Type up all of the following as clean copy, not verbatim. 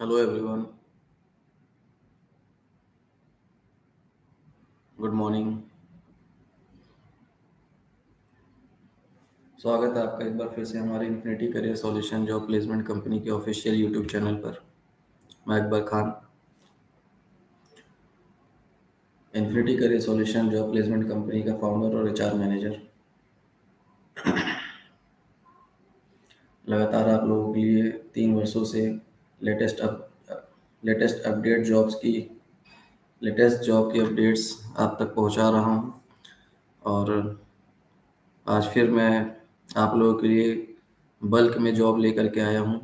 Hello everyone, good morning. स्वागत है आपका एक बार फिर से हमारे infinity career solution job placement company के ऑफिशियल यूट्यूब चैनल पर। मैं Akbar Khan, infinity career solution job placement company का फाउंडर और एचआर मैनेजर। लगातार आप लोगों के लिए 3 वर्षों से लेटेस्ट अपडेट लेटेस्ट जॉब की अपडेट्स आप तक पहुंचा रहा हूं। और आज फिर मैं आप लोगों के लिए बल्क में जॉब लेकर के आया हूं।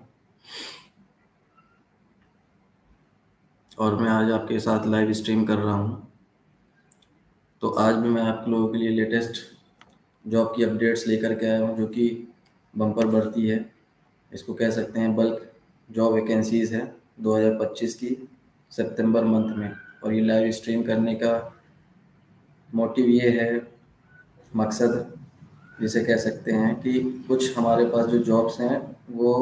और मैं आज आपके साथ लाइव स्ट्रीम कर रहा हूं। तो आज भी मैं आप लोगों के लिए लेटेस्ट जॉब की अपडेट्स लेकर के आया हूँ, जो कि बम्पर भर्ती है। इसको कह सकते हैं बल्क जॉब वैकेंसीज़ है 2025 की सितंबर मंथ में। और ये लाइव स्ट्रीम करने का मोटिव ये है, मकसद जिसे कह सकते हैं कि कुछ हमारे पास जो जॉब्स हैं वो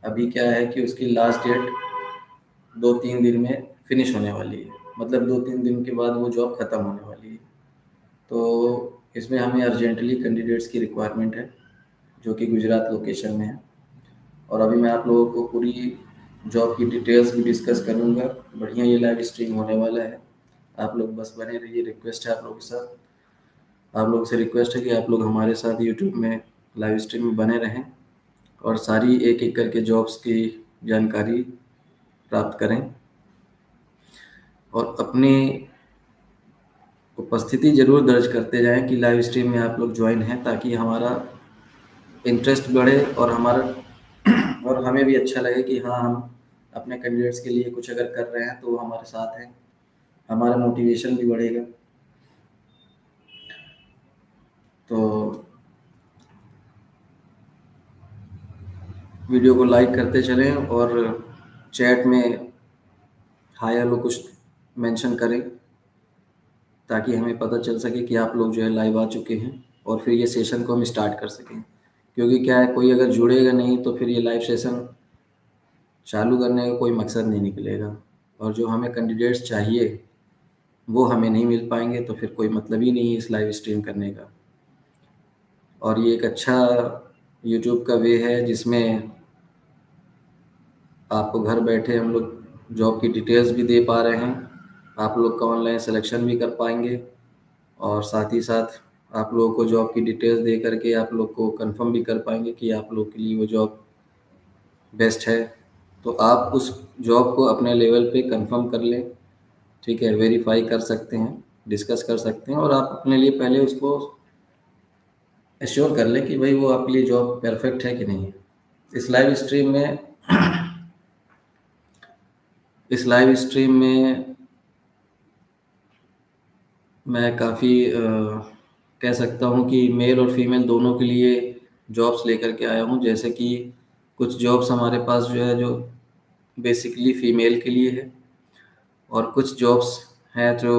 अभी क्या है कि उसकी लास्ट डेट 2-3 दिन में फिनिश होने वाली है। मतलब 2-3 दिन के बाद वो जॉब ख़त्म होने वाली है। तो इसमें हमें अर्जेंटली कैंडिडेट्स की रिक्वायरमेंट है, जो कि गुजरात लोकेशन में है। और अभी मैं आप लोगों को पूरी जॉब की डिटेल्स भी डिस्कस करूंगा। बढ़िया ये लाइव स्ट्रीम होने वाला है, आप लोग बस बने रहिए। रिक्वेस्ट है आप लोगों के साथ, आप लोगों से रिक्वेस्ट है कि आप लोग हमारे साथ यूट्यूब में लाइव स्ट्रीम में बने रहें और सारी एक एक करके जॉब्स की जानकारी प्राप्त करें और अपनी उपस्थिति ज़रूर दर्ज करते जाएं कि लाइव स्ट्रीम में आप लोग ज्वाइन हैं, ताकि हमारा इंटरेस्ट बढ़े और और हमें भी अच्छा लगे कि हाँ, हम अपने कैंडिडेट्स के लिए कुछ अगर कर रहे हैं तो वो हमारे साथ हैं, हमारा मोटिवेशन भी बढ़ेगा। तो वीडियो को लाइक करते चलें और चैट में हाय हेलो कुछ मेंशन करें, ताकि हमें पता चल सके कि आप लोग जो है लाइव आ चुके हैं और फिर ये सेशन को हम स्टार्ट कर सकें। क्योंकि क्या है, कोई अगर जुड़ेगा नहीं तो फिर ये लाइव सेशन चालू करने का कोई मकसद नहीं निकलेगा, और जो हमें कैंडिडेट्स चाहिए वो हमें नहीं मिल पाएंगे, तो फिर कोई मतलब ही नहीं है इस लाइव स्ट्रीम करने का। और ये एक अच्छा यूट्यूब का वे है जिसमें आपको घर बैठे हम लोग जॉब की डिटेल्स भी दे पा रहे हैं, आप लोग का ऑनलाइन सिलेक्शन भी कर पाएंगे, और साथ ही साथ आप लोगों को जॉब की डिटेल्स दे करके आप लोग को कंफर्म भी कर पाएंगे कि आप लोग के लिए वो जॉब बेस्ट है। तो आप उस जॉब को अपने लेवल पे कंफर्म कर लें, ठीक है, वेरीफाई कर सकते हैं, डिस्कस कर सकते हैं, और आप अपने लिए पहले उसको एश्योर कर लें कि भाई वो आपके लिए जॉब परफेक्ट है कि नहीं। इस लाइव स्ट्रीम में इस लाइव स्ट्रीम में मैं काफ़ी कह सकता हूँ कि मेल और फीमेल दोनों के लिए जॉब्स लेकर के आया हूँ। जैसे कि कुछ जॉब्स हमारे पास जो है जो बेसिकली फ़ीमेल के लिए है, और कुछ जॉब्स हैं जो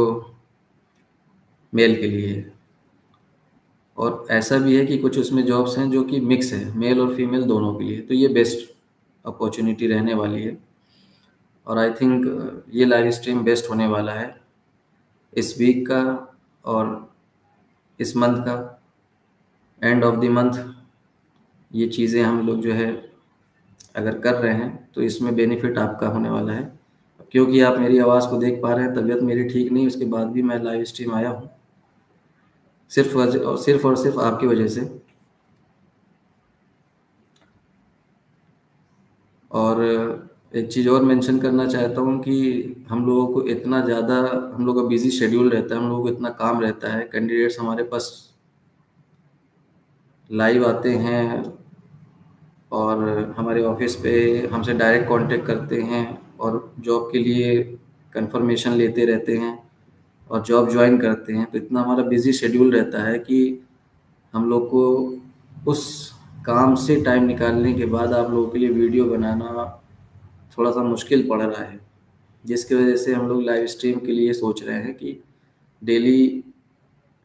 मेल के लिए है। और ऐसा भी है कि कुछ उसमें जॉब्स हैं जो कि मिक्स है, मेल और फीमेल दोनों के लिए। तो ये बेस्ट अपॉर्चुनिटी रहने वाली है, और आई थिंक ये लाइव स्ट्रीम बेस्ट होने वाला है इस वीक का और इस मंथ का, एंड ऑफ द मंथ। ये चीज़ें हम लोग जो है अगर कर रहे हैं तो इसमें बेनिफिट आपका होने वाला है। क्योंकि आप मेरी आवाज़ को देख पा रहे हैं, तबीयत मेरी ठीक नहीं, उसके बाद भी मैं लाइव स्ट्रीम आया हूँ सिर्फ और सिर्फ आपकी वजह से। और एक चीज़ और मेंशन करना चाहता हूँ कि हम लोगों को इतना ज़्यादा, हम लोगों का बिजी शेड्यूल रहता है, हम लोगों को इतना काम रहता है, कैंडिडेट्स हमारे पास लाइव आते हैं और हमारे ऑफिस पे हमसे डायरेक्ट कांटेक्ट करते हैं और जॉब के लिए कंफर्मेशन लेते रहते हैं और जॉब ज्वाइन करते हैं। तो इतना हमारा बिजी शेड्यूल रहता है कि हम लोग को उस काम से टाइम निकालने के बाद आप लोगों के लिए वीडियो बनाना थोड़ा सा मुश्किल पड़ रहा है, जिसकी वजह से हम लोग लाइव स्ट्रीम के लिए सोच रहे हैं कि डेली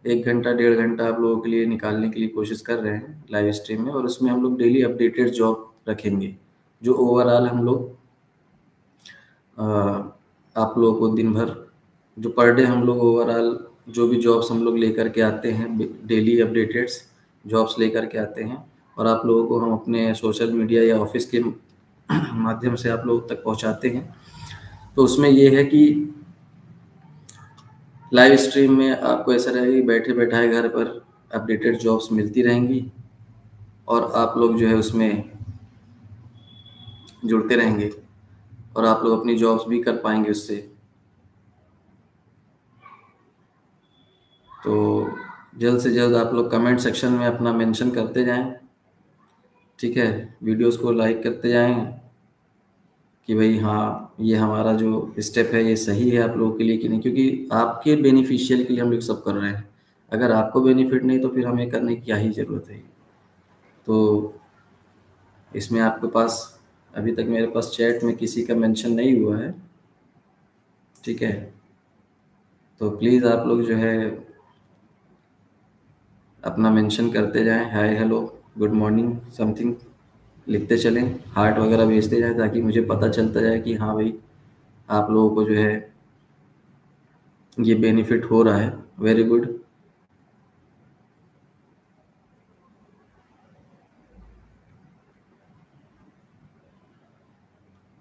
1 घंटा 1.5 घंटा आप लोगों के लिए निकालने के लिए कोशिश कर रहे हैं लाइव स्ट्रीम में। और उसमें हम लोग डेली अपडेटेड जॉब रखेंगे, जो ओवरऑल हम लोग आप लोगों को दिन भर जो पर डे हम लोग ओवरऑल जो भी जॉब्स हम लोग लेकर के आते हैं, डेली अपडेटेड्स जॉब्स लेकर के आते हैं, और आप लोगों को हम अपने सोशल मीडिया या ऑफिस के माध्यम से आप लोगों तक पहुंचाते हैं। तो उसमें ये है कि लाइव स्ट्रीम में आपको ऐसा रहेगा कि बैठे बैठाए घर पर अपडेटेड जॉब्स मिलती रहेंगी, और आप लोग जो है उसमें जुड़ते रहेंगे, और आप लोग अपनी जॉब्स भी कर पाएंगे उससे। तो जल्द से जल्द आप लोग कमेंट सेक्शन में अपना मेंशन करते जाएं, ठीक है, वीडियोस को लाइक करते जाएं कि भाई हाँ ये हमारा जो स्टेप है ये सही है आप लोगों के लिए कि नहीं, क्योंकि आपके बेनिफिशियल के लिए हम लोग सब कर रहे हैं। अगर आपको बेनिफिट नहीं तो फिर हमें करने की क्या ही ज़रूरत है। तो इसमें आपके पास अभी तक मेरे पास चैट में किसी का मेंशन नहीं हुआ है, ठीक है, तो प्लीज़ आप लोग जो है अपना मेंशन करते जाएं, hi hello good morning something लिखते चलें, हार्ट वगैरह भेजते जाएं, ताकि मुझे पता चलता जाए कि हाँ भाई आप लोगों को जो है ये बेनिफिट हो रहा है। Very good.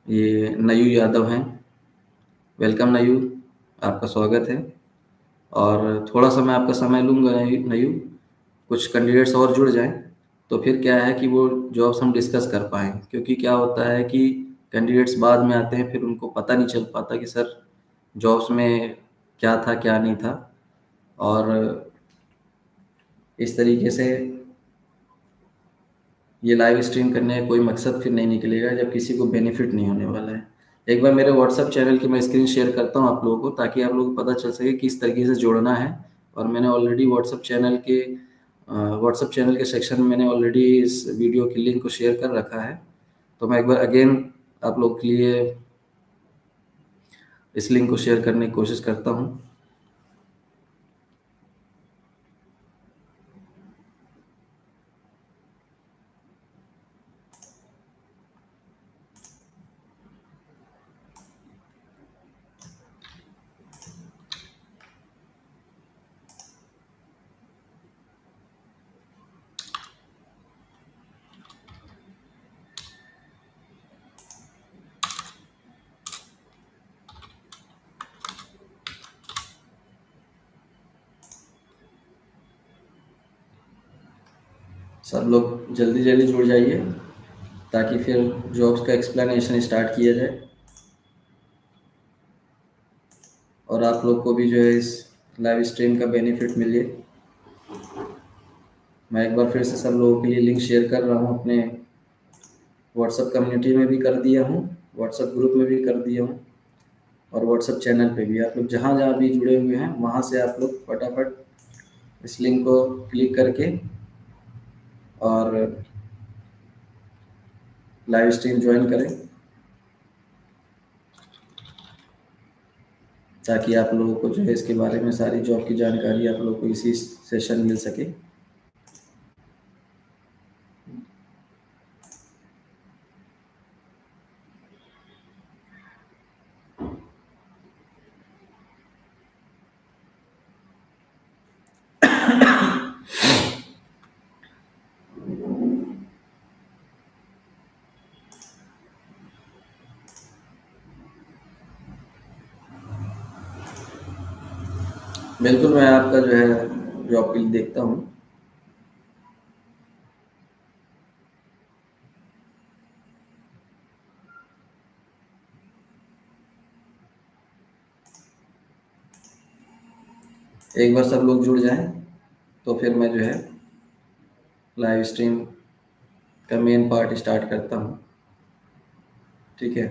ये नयू यादव हैं, वेलकम नयू, आपका स्वागत है। और थोड़ा सा मैं आपका समय लूँगा नयू नयू, कुछ कैंडिडेट्स और जुड़ जाएं तो फिर क्या है कि वो जॉब्स हम डिस्कस कर पाएँ, क्योंकि क्या होता है कि कैंडिडेट्स बाद में आते हैं फिर उनको पता नहीं चल पाता कि सर जॉब्स में क्या था क्या नहीं था, और इस तरीके से ये लाइव स्ट्रीम करने का कोई मकसद फिर नहीं निकलेगा जब किसी को बेनिफिट नहीं होने वाला है। एक बार मेरे व्हाट्सएप चैनल की मैं स्क्रीन शेयर करता हूँ आप लोगों को, ताकि आप लोगों को पता चल सके किस तरीके से जोड़ना है। और मैंने ऑलरेडी व्हाट्सएप चैनल के सेक्शन में मैंने ऑलरेडी इस वीडियो की लिंक को शेयर कर रखा है। तो मैं एक बार अगेन आप लोग के लिए इस लिंक को शेयर करने की कोशिश करता हूँ। सब लोग जल्दी जल्दी जुड़ जाइए ताकि फिर जॉब्स का एक्सप्लेनेशन स्टार्ट किया जाए, और आप लोग को भी जो है इस लाइव स्ट्रीम का बेनिफिट मिले। मैं एक बार फिर से सब लोगों के लिए लिंक शेयर कर रहा हूँ, अपने व्हाट्सएप कम्युनिटी में भी कर दिया हूँ, व्हाट्सएप ग्रुप में भी कर दिया हूँ, और व्हाट्सएप चैनल पे भी। आप लोग जहाँ जहाँ भी जुड़े हुए हैं वहाँ से आप लोग फटाफट इस लिंक को क्लिक करके और लाइव स्ट्रीम ज्वाइन करें, ताकि आप लोगों को जो है इसके बारे में सारी जॉब की जानकारी आप लोगों को इसी सेशन मिल सके। बिल्कुल, मैं आपका जो है जॉब के लिए देखता हूँ। एक बार सब लोग जुड़ जाएं तो फिर मैं जो है लाइव स्ट्रीम का मेन पार्ट स्टार्ट करता हूँ, ठीक है।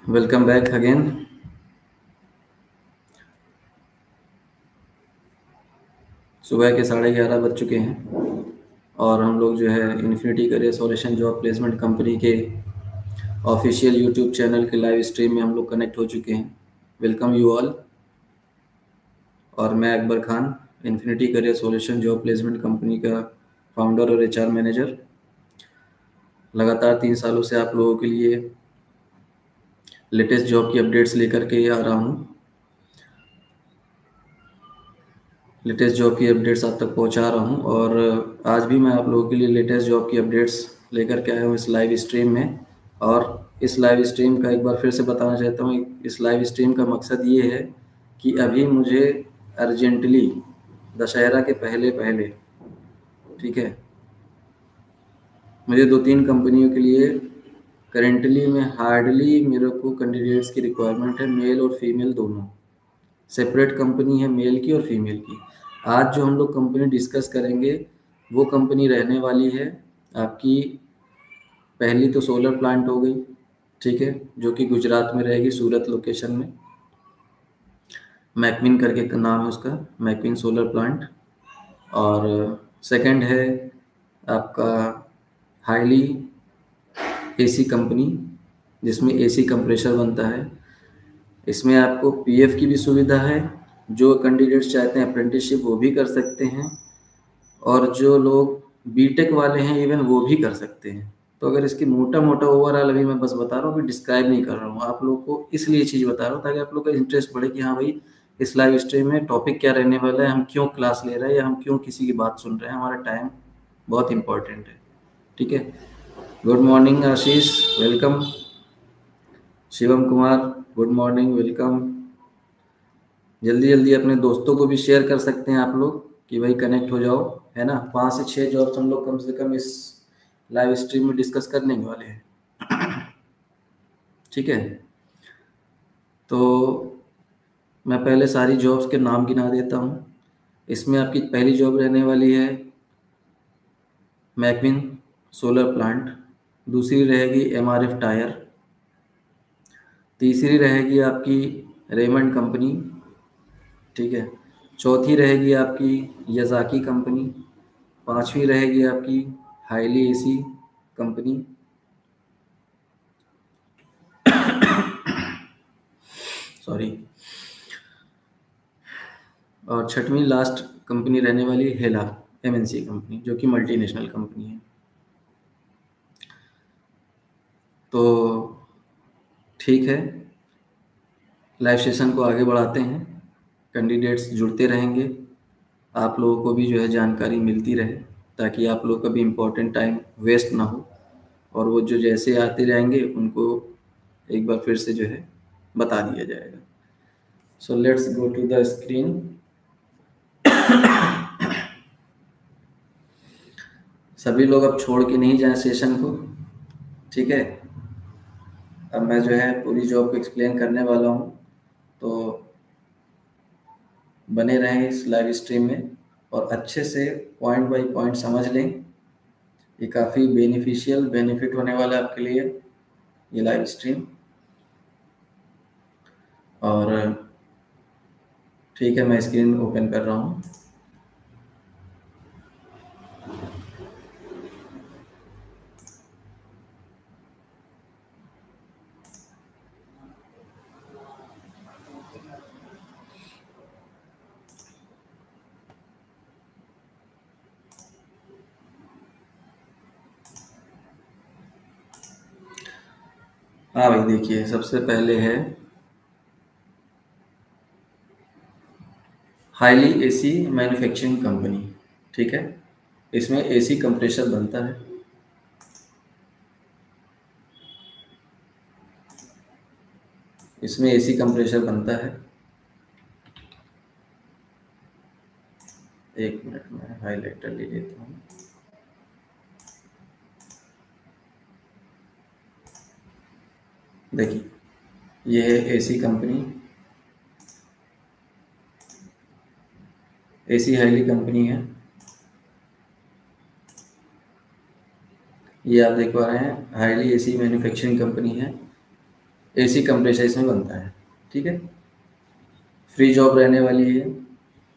Welcome back again. सुबह के 11:30 बज चुके हैं और हम लोग जो है infinity career solution job placement company के ऑफिशियल यूट्यूब चैनल के लाइव स्ट्रीम में हम लोग कनेक्ट हो चुके हैं। Welcome you all. और मैं Akbar Khan, infinity career solution job placement company का फाउंडर और HR मैनेजर। लगातार 3 सालों से आप लोगों के लिए लेटेस्ट जॉब की अपडेट्स लेकर के आ रहा हूँ। लेटेस्ट जॉब की अपडेट्स आप तक पहुँचा रहा हूँ और आज भी मैं आप लोगों के लिए लेटेस्ट जॉब की अपडेट्स लेकर के आया हूँ इस लाइव स्ट्रीम में। और इस लाइव स्ट्रीम का एक बार फिर से बताना चाहता हूँ, इस लाइव स्ट्रीम का मकसद ये है कि अभी मुझे अर्जेंटली दशहरा के पहले पहले, ठीक है, मुझे 2-3 कंपनियों के लिए करेंटली में हार्डली मेरे को कैंडिडेट्स की रिक्वायरमेंट है, मेल और फीमेल दोनों। सेपरेट कंपनी है मेल की और फीमेल की। आज जो हम लोग कंपनी डिस्कस करेंगे वो कंपनी रहने वाली है आपकी, पहली तो सोलर प्लांट हो गई, ठीक है, जो कि गुजरात में रहेगी, सूरत लोकेशन में। मैकविन करके नाम है उसका, मैकविन सोलर प्लांट। और सेकंड है आपका हाईली AC कंपनी, जिसमें AC कंप्रेसर बनता है। इसमें आपको PF की भी सुविधा है, जो कैंडिडेट्स चाहते हैं अप्रेंटिसशिप वो भी कर सकते हैं, और जो लोग बीटेक वाले हैं इवन वो भी कर सकते हैं। तो अगर इसकी मोटा मोटा ओवरऑल अभी मैं बस बता रहा हूँ, अभी डिस्क्राइब नहीं कर रहा हूँ, आप लोग को इसलिए चीज़ बता रहा हूँ ताकि आप लोग का इंटरेस्ट बढ़े कि हाँ भाई इस लाइव स्ट्रीम में टॉपिक क्या रहने वाला है, हम क्यों क्लास ले रहे हैं या हम क्यों किसी की बात सुन रहे हैं, हमारा टाइम बहुत इंपॉर्टेंट है, ठीक है। Good morning Ashish, welcome. Shivam Kumar, good morning, welcome. जल्दी जल्दी अपने दोस्तों को भी शेयर कर सकते हैं आप लोग कि भाई कनेक्ट हो जाओ, है ना। 5 से 6 जॉब्स हम लोग कम से कम इस लाइव स्ट्रीम में डिस्कस करने वाले हैं, ठीक है। तो मैं पहले सारी जॉब्स के नाम गिना देता हूँ। इसमें आपकी पहली जॉब रहने वाली है मैकविन सोलर प्लांट, दूसरी रहेगी MRF टायर, तीसरी रहेगी आपकी रेमंड कंपनी, ठीक है, चौथी रहेगी आपकी याज़ाकी कंपनी, पांचवी रहेगी आपकी हाईली AC कंपनी, सॉरी, और छठवीं लास्ट कंपनी रहने वाली हेला MNC कंपनी, जो कि मल्टीनेशनल कंपनी है। तो ठीक है, लाइव सेशन को आगे बढ़ाते हैं, कैंडिडेट्स जुड़ते रहेंगे, आप लोगों को भी जो है जानकारी मिलती रहे ताकि आप लोग का भी इम्पोर्टेंट टाइम वेस्ट ना हो, और वो जो जैसे आते रहेंगे उनको एक बार फिर से जो है बता दिया जाएगा। So let's go to the screen. सभी लोग अब छोड़ के नहीं जाएं सेशन को, ठीक है। अब मैं जो है पूरी जॉब को एक्सप्लेन करने वाला हूँ, तो बने रहें इस लाइव स्ट्रीम में और अच्छे से पॉइंट बाय पॉइंट समझ लें। ये काफ़ी बेनिफिट होने वाला है आपके लिए ये लाइव स्ट्रीम। और ठीक है, मैं स्क्रीन ओपन कर रहा हूँ। हाँ भाई, देखिए सबसे पहले है हाईली AC मैन्युफैक्चरिंग कंपनी, ठीक है। इसमें AC कंप्रेसर बनता है, इसमें AC कंप्रेसर बनता है। एक मिनट में हाइलाइटर ले लेता हूँ। देखिए ये है AC company, AC highly company है, ये आप देख पा रहे हैं, हाईली AC मैन्युफैक्चरिंग कंपनी है, AC कंप्रेसर इसमें बनता है, ठीक है। फ्री जॉब रहने वाली है,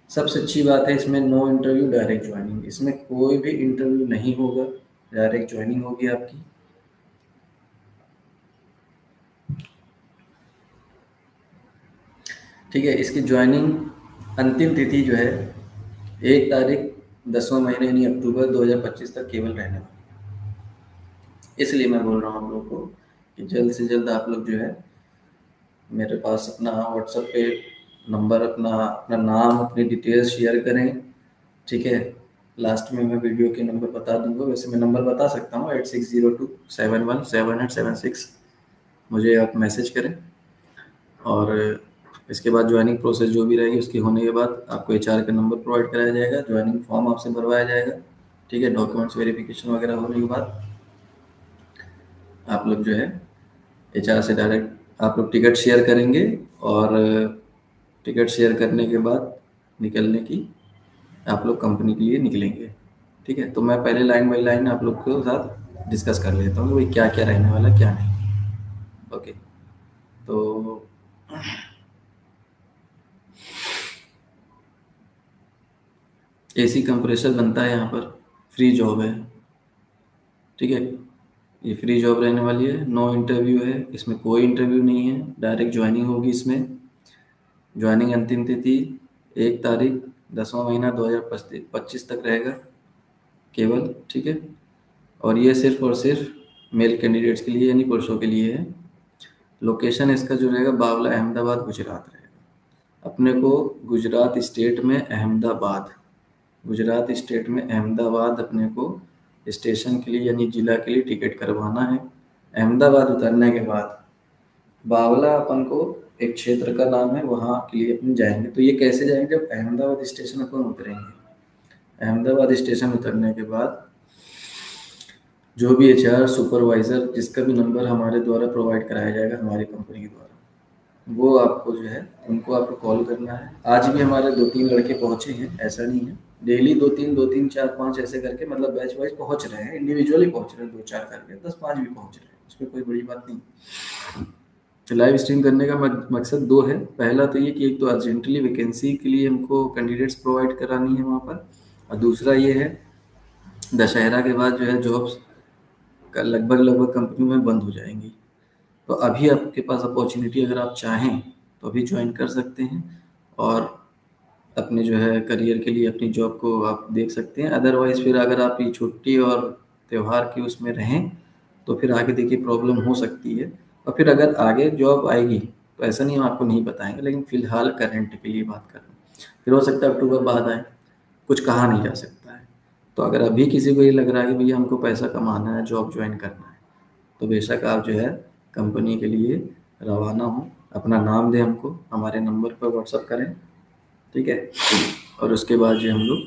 सबसे अच्छी बात है इसमें, नो इंटरव्यू डायरेक्ट ज्वाइनिंग, इसमें कोई भी इंटरव्यू नहीं होगा, डायरेक्ट ज्वाइनिंग होगी आपकी। ठीक है, इसकी ज्वाइनिंग अंतिम तिथि जो है 1 तारीख 10वां महीने यानी अक्टूबर 2025 तक केवल रहने वाली। इसलिए मैं बोल रहा हूँ आप लोग को कि जल्द से जल्द आप लोग जो है मेरे पास अपना व्हाट्सएप पे नंबर, अपना अपना नाम, अपनी डिटेल्स शेयर करें। ठीक है, लास्ट में मैं वीडियो के नंबर बता दूंगा, वैसे मैं नंबर बता सकता हूँ 8602717876। मुझे आप मैसेज करें, और इसके बाद ज्वाइनिंग प्रोसेस जो भी रहेगी उसकी होने के बाद आपको एचआर का नंबर प्रोवाइड कराया जाएगा, ज्वाइनिंग फॉर्म आपसे भरवाया जाएगा। ठीक है, डॉक्यूमेंट्स वेरिफिकेशन वगैरह होने के बाद आप लोग जो है एचआर से डायरेक्ट आप लोग टिकट शेयर करेंगे, और टिकट शेयर करने के बाद निकलने की आप लोग कंपनी के लिए निकलेंगे। ठीक है, तो मैं पहले लाइन बाई लाइन आप लोग के साथ डिस्कस कर लेता हूँ कि भाई क्या क्या रहने वाला क्या नहीं। ओके, तो एसी कंप्रेसर बनता है यहाँ पर, फ्री जॉब है। ठीक है, ये फ्री जॉब रहने वाली है, नो इंटरव्यू है, इसमें कोई इंटरव्यू नहीं है, डायरेक्ट ज्वाइनिंग होगी इसमें। ज्वाइनिंग अंतिम तिथि 1 तारीख 10वां महीना 2025 तक रहेगा केवल। ठीक है, और ये सिर्फ और सिर्फ मेल कैंडिडेट्स के लिए यानी पुरुषों के लिए है। लोकेशन इसका जो रहेगा बावला अहमदाबाद गुजरात रहेगा। अपने को गुजरात स्टेट में अहमदाबाद, गुजरात स्टेट में अहमदाबाद अपने को स्टेशन के लिए यानी ज़िला के लिए टिकट करवाना है। अहमदाबाद उतरने के बाद बावला अपन को एक क्षेत्र का नाम है, वहाँ के लिए अपन जाएंगे। तो ये कैसे जाएंगे, जब अहमदाबाद स्टेशन अपन उतरेंगे, अहमदाबाद स्टेशन उतरने के बाद जो भी एचआर सुपरवाइज़र जिसका भी नंबर हमारे द्वारा प्रोवाइड कराया जाएगा हमारी कंपनी के द्वारा, वो आपको जो है उनको आपको कॉल करना है। आज भी हमारे 2-3 लड़के पहुँचे हैं, ऐसा नहीं है, डेली 2-3 4-5 ऐसे करके, मतलब बैच वाइज पहुँच रहे हैं, इंडिविजुअली पहुँच रहे हैं, 2-4 करके 10-5 भी पहुँच रहे हैं, उसमें कोई बड़ी बात नहीं। तो लाइव स्ट्रीम करने का मकसद दो है। पहला तो ये कि एक तो अर्जेंटली वैकेंसी के लिए हमको कैंडिडेट्स प्रोवाइड करानी है वहाँ पर, और दूसरा ये है दशहरा के बाद जो है जॉब्स का लगभग कंपनी में बंद हो जाएंगी। तो अभी आपके पास अपॉर्चुनिटी, अगर आप चाहें तो अभी ज्वाइन कर सकते हैं, और अपने जो है करियर के लिए अपनी जॉब को आप देख सकते हैं। अदरवाइज़ फिर अगर आप ये छुट्टी और त्यौहार की उसमें रहें तो फिर आगे देखिए प्रॉब्लम हो सकती है। और फिर अगर आगे जॉब आएगी तो ऐसा नहीं हम आपको नहीं बताएंगे, लेकिन फ़िलहाल करंट के लिए बात कर रहे हैं। फिर हो सकता है अक्टूबर बाद आए, कुछ कहा नहीं जा सकता है। तो अगर अभी किसी को ये लग रहा है कि भैया हमको पैसा कमाना है, जॉब ज्वाइन करना है, तो बेशक आप जो है कंपनी के लिए रवाना हो, अपना नाम दें हमको, हमारे नंबर पर व्हाट्सअप करें। ठीक है, और उसके बाद जो हम लोग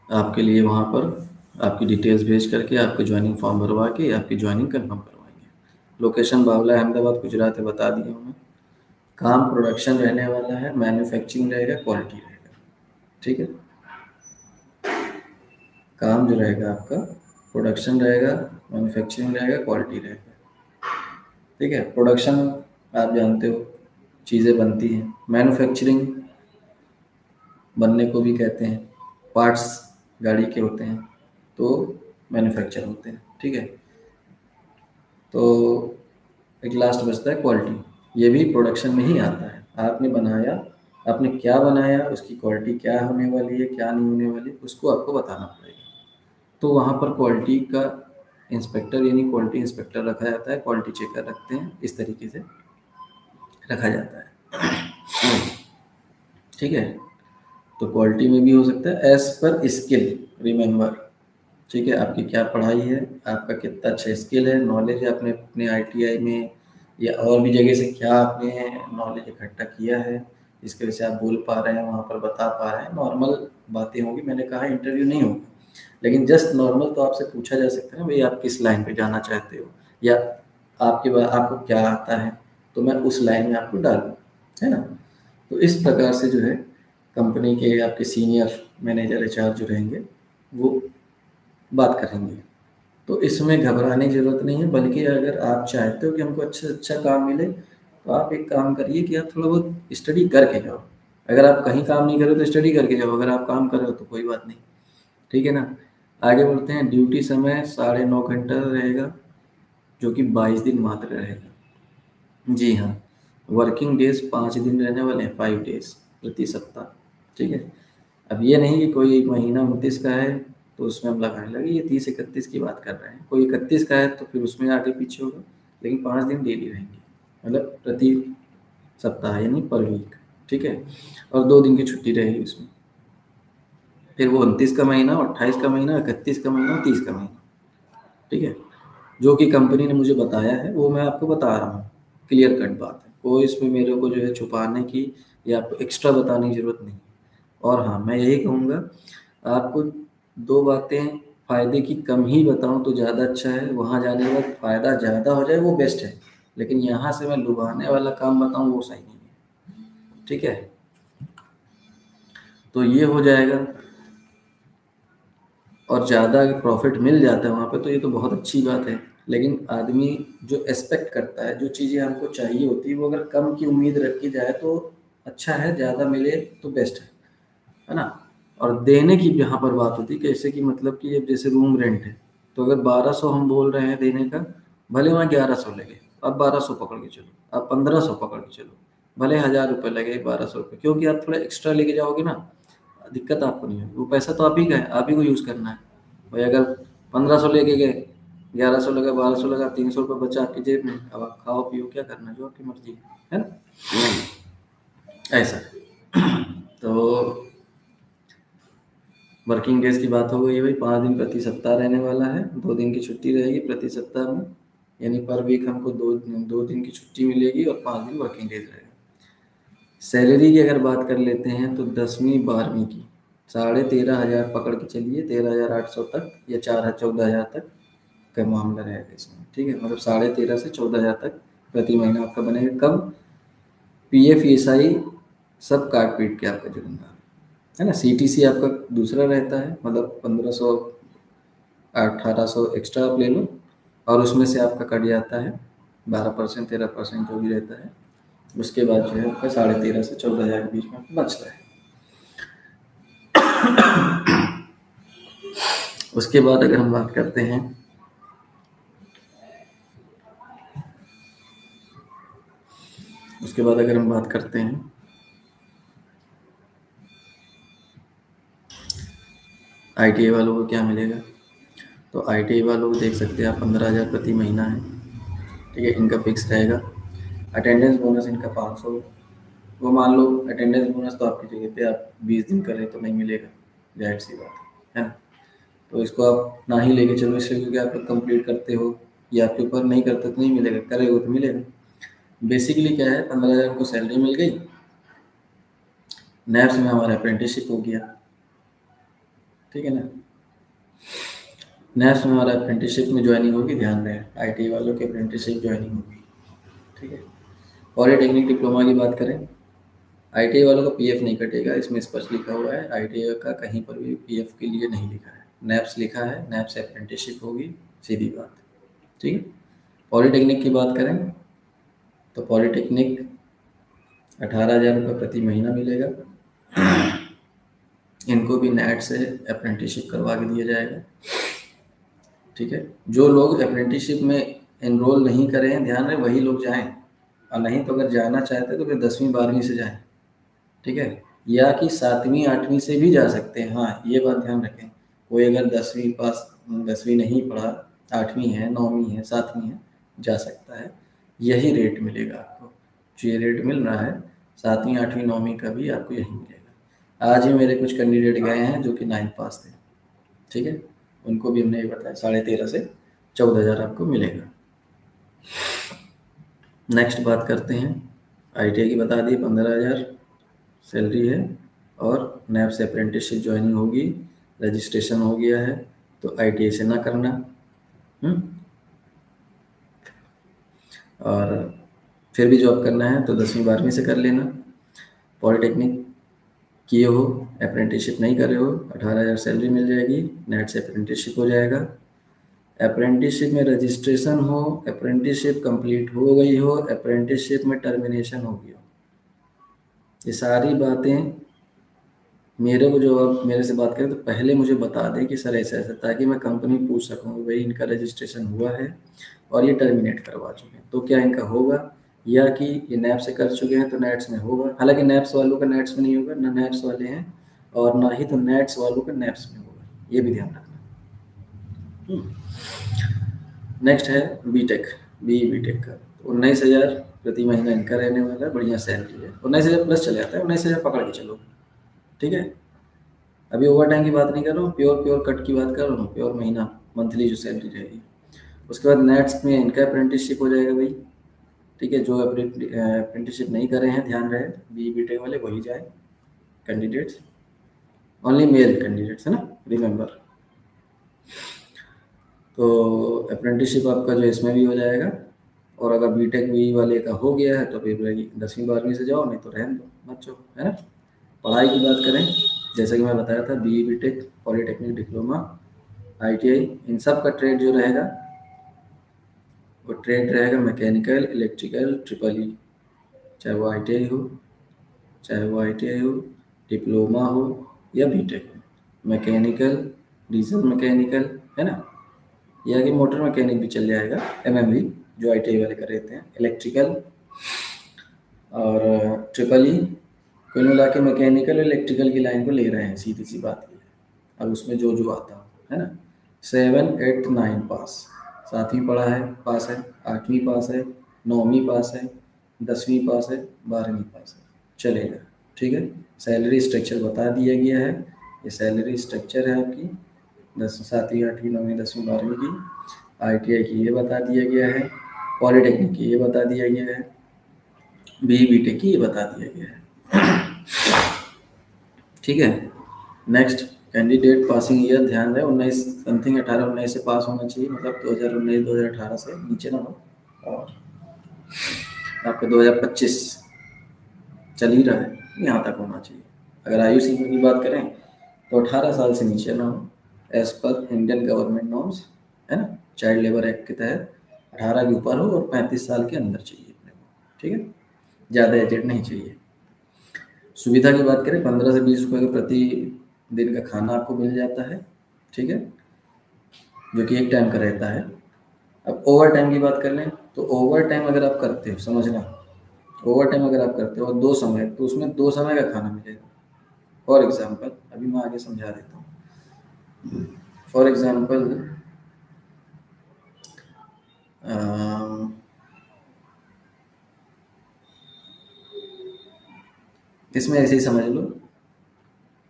आपके लिए वहाँ पर आपकी डिटेल्स भेज करके आपके ज्वाइनिंग फॉर्म भरवा के आपकी ज्वाइनिंग कंफर्म करवाएंगे। लोकेशन बावला अहमदाबाद गुजरात है, बता दिया हूँ मैं। काम प्रोडक्शन रहने वाला है, मैन्युफैक्चरिंग रहेगा, क्वालिटी रहेगा। ठीक है, काम जो रहेगा आपका प्रोडक्शन रहेगा, मैन्युफैक्चरिंग रहेगा, क्वालिटी रहेगा। ठीक है, प्रोडक्शन आप जानते हो चीज़ें बनती हैं, मैन्युफैक्चरिंग बनने को भी कहते हैं, पार्ट्स गाड़ी के होते हैं तो मैन्युफैक्चर होते हैं। ठीक है, तो एक लास्ट बचता है क्वालिटी, ये भी प्रोडक्शन में ही आता है। आपने बनाया, आपने क्या बनाया, उसकी क्वालिटी क्या होने वाली है, क्या नहीं होने वाली, उसको आपको बताना पड़ेगा। तो वहाँ पर क्वालिटी का इंस्पेक्टर यानी क्वालिटी इंस्पेक्टर रखा जाता है, क्वालिटी चेकर रखते हैं, इस तरीके से रखा जाता है। ठीक है, तो क्वालिटी में भी हो सकता है एज पर स्किल, रिमेंबर। ठीक है, आपकी क्या पढ़ाई है, आपका कितना अच्छा स्किल है, नॉलेज है, आपने अपने आईटीआई में या और भी जगह से क्या आपने नॉलेज इकट्ठा किया है, जिसकी वजह से आप बोल पा रहे हैं, वहाँ पर बता पा रहे हैं। नॉर्मल बातें होंगी, मैंने कहा इंटरव्यू नहीं होगा, लेकिन जस्ट नॉर्मल तो आपसे पूछा जा सकता है भाई आप किस लाइन पे जाना चाहते हो, या आपके बाद आपको क्या आता है, तो मैं उस लाइन में आपको डालूँ, है ना। तो इस प्रकार से जो है कंपनी के आपके सीनियर मैनेजर एचआर जो रहेंगे वो बात करेंगे। तो इसमें घबराने की ज़रूरत नहीं है, बल्कि अगर आप चाहते हो कि हमको अच्छा अच्छा काम मिले तो आप एक काम करिए कि आप थोड़ा बहुत स्टडी करके जाओ। अगर आप कहीं काम नहीं कर रहे हो तो स्टडी करके जाओ, अगर आप काम कर रहे हो तो कोई बात नहीं, ठीक है ना। आगे बढ़ते हैं। ड्यूटी समय 9.5 घंटा रहेगा, जो कि 22 दिन मात्र रहेगा। जी हाँ, वर्किंग डेज 5 दिन रहने वाले हैं, 5 डेज प्रति सप्ताह, ठीक है। अब ये नहीं कि कोई महीना 29 का है तो उसमें हम लगाने लगे, ये 30-31 की बात कर रहे हैं। कोई 31 का है तो फिर उसमें आगे पीछे होगा, लेकिन 5 दिन डेली रहेंगे, मतलब प्रति सप्ताह यानी पर वीक, ठीक है। और 2 दिन की छुट्टी रहेगी उसमें। फिर वो 29 का महीना, 28 का महीना, 31 का महीना, 30 का महीना, ठीक है। जो कि कंपनी ने मुझे बताया है वो मैं आपको बता रहा हूँ, क्लियर कट बात है। कोई इसमें मेरे को जो है छुपाने की या आपको एक्स्ट्रा बताने की ज़रूरत नहीं। और हाँ, मैं यही कहूँगा, आपको 2 बातें फ़ायदे की कम ही बताऊँ तो ज़्यादा अच्छा है। वहाँ जाने के बाद फ़ायदा ज़्यादा हो जाए वो बेस्ट है, लेकिन यहाँ से मैं लुभाने वाला काम बताऊँ वो सही नहीं है, ठीक है। तो ये हो जाएगा। और ज़्यादा अगर प्रॉफिट मिल जाता है वहाँ पे तो ये तो बहुत अच्छी बात है। लेकिन आदमी जो एक्सपेक्ट करता है, जो चीज़ें हमको चाहिए होती है, वो अगर कम की उम्मीद रखी जाए तो अच्छा है, ज़्यादा मिले तो बेस्ट है ना। और देने की जहाँ पर बात होती है, कैसे कि मतलब कि अब जैसे रूम रेंट है, तो अगर 1200 हम बोल रहे हैं देने का, भले वहाँ 1100 लगे, अब 1200 पकड़ के चलो, अब 1500 पकड़ के चलो, भले 1000 रुपये लगे, 1200 रुपये, क्योंकि आप थोड़ा एक्स्ट्रा लेके जाओगे ना, दिक्कत आपको नहीं होगी। वो पैसा तो आप ही का है, आप ही को यूज़ करना है। भाई अगर 1500 लेके गए, 1100 लगा, 1200 लगा, 300 रुपये बचा आपकी जेब में, अब आप खाओ पियो, क्या करना जो आपकी मर्जी है ना, ऐसा है। तो वर्किंग डेज की बात हो गई भाई, 5 दिन प्रति सप्ताह रहने वाला है, 2 दिन की छुट्टी रहेगी प्रति सप्ताह में, यानी पर वीक हमको 2 दिन की छुट्टी मिलेगी और 5 दिन वर्किंग डेज रहेगा। सैलरी की अगर बात कर लेते हैं तो 10वीं 12वीं की 13,500 पकड़ के चलिए, 13,800 तक या 14,000 तक का मामला रहेगा इसमें, ठीक है। मतलब 13,500 से 14,000 तक प्रति महीना आपका बनेगा। कब? PF ESI सब काट पीट के आपका जुड़ेगा, है ना। CTC आपका दूसरा रहता है, मतलब 1500 1800 एक्स्ट्रा आप ले लो, और उसमें से आपका कट जाता है 12% 13% जो भी रहता है। उसके बाद जो है आपका 13,500 से 14,000 के बीच में बचता है। उसके बाद अगर हम बात करते हैं, ITI वालों को क्या मिलेगा, तो ITI वालों को देख सकते हैं आप, 15,000 प्रति महीना है, ठीक है। इनका फिक्स रहेगा। अटेंडेंस बोनस इनका 500, वो मान लो अटेंडेंस बोनस तो आपकी जगह पे आप 20 दिन करें तो नहीं मिलेगा, जाहिर सी बात है ना। तो इसको आप ना ही लेके चलो, इसलिए क्योंकि आप लोग कंप्लीट करते हो, या आपके ऊपर नहीं करते तो नहीं मिलेगा, करेगा तो मिलेगा। बेसिकली क्या है, 15,000 को सैलरी मिल गई, नैप्स में हमारा अप्रेंटिसशिप हो गया, ठीक है ना। नैप्स में हमारा अप्रेंटिसशिप में ज्वाइनिंग होगी, ध्यान रहे ITI वालों की अप्रेंटिसशिप ज्वाइनिंग होगी, ठीक है। पॉलीटेक्निक डिप्लोमा की बात करें, ITI वालों का PF नहीं कटेगा, इसमें स्पष्ट लिखा हुआ है। ITI का कहीं पर भी PF के लिए नहीं लिखा है, नैप्स लिखा है, नैप्स से अप्रेंटिसशिप होगी, सीधी बात, ठीक है। पॉलीटेक्निक की बात करें तो पॉलीटेक्निक 18,000 रुपये प्रति महीना मिलेगा। इनको भी नेट से अप्रेंटिसशिप करवा के दिया जाएगा, ठीक है। जो लोग अप्रेंटिसशिप में एनरोल नहीं करे हैं, ध्यान रहे वही लोग जाएं, और नहीं तो अगर जाना चाहते तो फिर 10वीं 12वीं से जाएं, ठीक है। या कि 7वीं 8वीं से भी जा सकते हैं। हाँ, ये बात ध्यान रखें, कोई अगर 10वीं नहीं पढ़ा, 8वीं है, 9वीं है, 7वीं है, जा सकता है। यही रेट मिलेगा आपको, जो ये रेट मिल रहा है 7वीं 8वीं 9वीं का भी आपको यही मिलेगा। आज ही मेरे कुछ कैंडिडेट गए हैं जो कि 9th पास थे, ठीक है, उनको भी हमने ये बताया 13,500 से 14,000 आपको मिलेगा। नेक्स्ट बात करते हैं, ITI की बता दी, 15,000 सैलरी है, और नैप से अप्रेंटिसशिप ज्वाइनिंग होगी, रजिस्ट्रेशन हो गया है, तो ITI से ना करना। और फिर भी जॉब करना है तो 10वीं 12वीं से कर लेना। पॉलीटेक्निक किए हो, अप्रेंटिसशिप नहीं करे हो, 18,000 सैलरी मिल जाएगी, नेट से अप्रेंटिसशिप हो जाएगा, अप्रेंटिसशिप में रजिस्ट्रेशन हो, अप्रेंटिसशिप कंप्लीट हो गई हो, अप्रेंटिसशिप में टर्मिनेशन हो गई हो, ये सारी बातें मेरे को, जो आप मेरे से बात करें तो पहले मुझे बता दें कि सर ऐसा ऐसा, ताकि मैं कंपनी पूछ सकूँ कि भाई इनका रजिस्ट्रेशन हुआ है और ये टर्मिनेट करवा चुके हैं, तो क्या इनका होगा, या कि ये नैप से कर चुके हैं तो नेट्स में होगा। हालांकि नैप्स वालों का नेट्स में नहीं होगा, ना नैप्स वाले हैं, और ना ही तो नेट्स वालों का नैप्स में होगा, ये भी ध्यान रखना। नेक्स्ट है बीटेक, बीटेक का 19,000 प्रति महीना इनका रहने वाला है, बढ़िया सैलरी है, 19,000 प्लस चले जाता है, 19,000 पकड़ के चलो, ठीक है। अभी ओवर टाइम की बात नहीं कर रहा हूँ, प्योर प्योर कट की बात कर रहा हूँ, प्योर महीना मंथली जो सैलरी रहेगी। उसके बाद नेट्स में इनका अप्रेंटिसशिप हो जाएगा भाई, ठीक है। जो अप्रेंटिसशिप नहीं कर रहे हैं, ध्यान रहे, बीटेक वाले वही जाए कैंडिडेट्स, ओनली मेल कैंडिडेट्स, है ना, रिमेंबर। तो अप्रेंटिसशिप आपका जो इसमें भी हो जाएगा, और अगर बीटेक बी वाले का हो गया है तो फिर 10वीं 12वीं से जाओ, नहीं तो रहने दो, मत जाओ, है ना। पढ़ाई की बात करें, जैसा कि मैं बताया था, B BTech, polytechnic, diploma, ITI, इन सब का ट्रेड जो रहेगा वो ट्रेड रहेगा मैकेनिकल, इलेक्ट्रिकल, ट्रिपल ई, चाहे वो आईटीआई हो, चाहे वो आईटीआई हो, डिप्लोमा हो या बीटेक हो। मैकेनिकल, डीजल मैकेनिकल, है ना, या कि मोटर मैकेनिक भी चल जाएगा, एमएमवी जो आईटीआई वाले कर रहे हैं, इलेक्ट्रिकल और ट्रिपल ई, कुल मिला के मैकेनिकल और इलेक्ट्रिकल की लाइन को ले रहे हैं, सीधी सी बात ये है। अब उसमें जो जो आता है ना, 7, 8, 9 पास, 7वीं पढ़ा है पास है, 8वीं पास है, 9वीं पास है, 10वीं पास है, 12वीं पास है, चलेगा, ठीक है। सैलरी स्ट्रक्चर बता दिया गया है, ये सैलरी स्ट्रक्चर है आपकी 7वीं 8वीं 9वीं 10वीं 12वीं की। आईटीआई की ये बता दिया गया है, पॉलीटेक्निक की ये बता दिया गया है, बीटेक की ये बता दिया गया है, ठीक है। नेक्स्ट, कैंडिडेट पासिंग ईयर, ध्यान रहे 19 समथिंग, 18-19 से पास होना चाहिए, मतलब 2019 2018 से नीचे ना हो, और आपका 2025 चल ही रहा है यहाँ तक होना चाहिए। अगर आयु सीमा की बात करें तो 18 साल से नीचे ना हो, as per Indian government norms, है ना, चाइल्ड लेबर एक्ट के तहत 18 के ऊपर हो और 35 साल के अंदर चाहिए अपने को, ठीक है, ज़्यादा एजेड नहीं चाहिए। सुविधा की बात करें, 15 से 20 रुपये का प्रति दिन का खाना आपको मिल जाता है, ठीक है, जो कि एक टाइम का रहता है। अब ओवर टाइम की बात कर लें तो ओवर टाइम अगर आप करते हो, समझना, ओवर टाइम अगर आप करते हो 2 समय, तो उसमें 2 समय का खाना मिलेगा। फॉर एग्जाम्पल, अभी मैं आगे समझा देता हूँ। फॉर एग्जाम्पल, इसमें ऐसे ही समझ लो,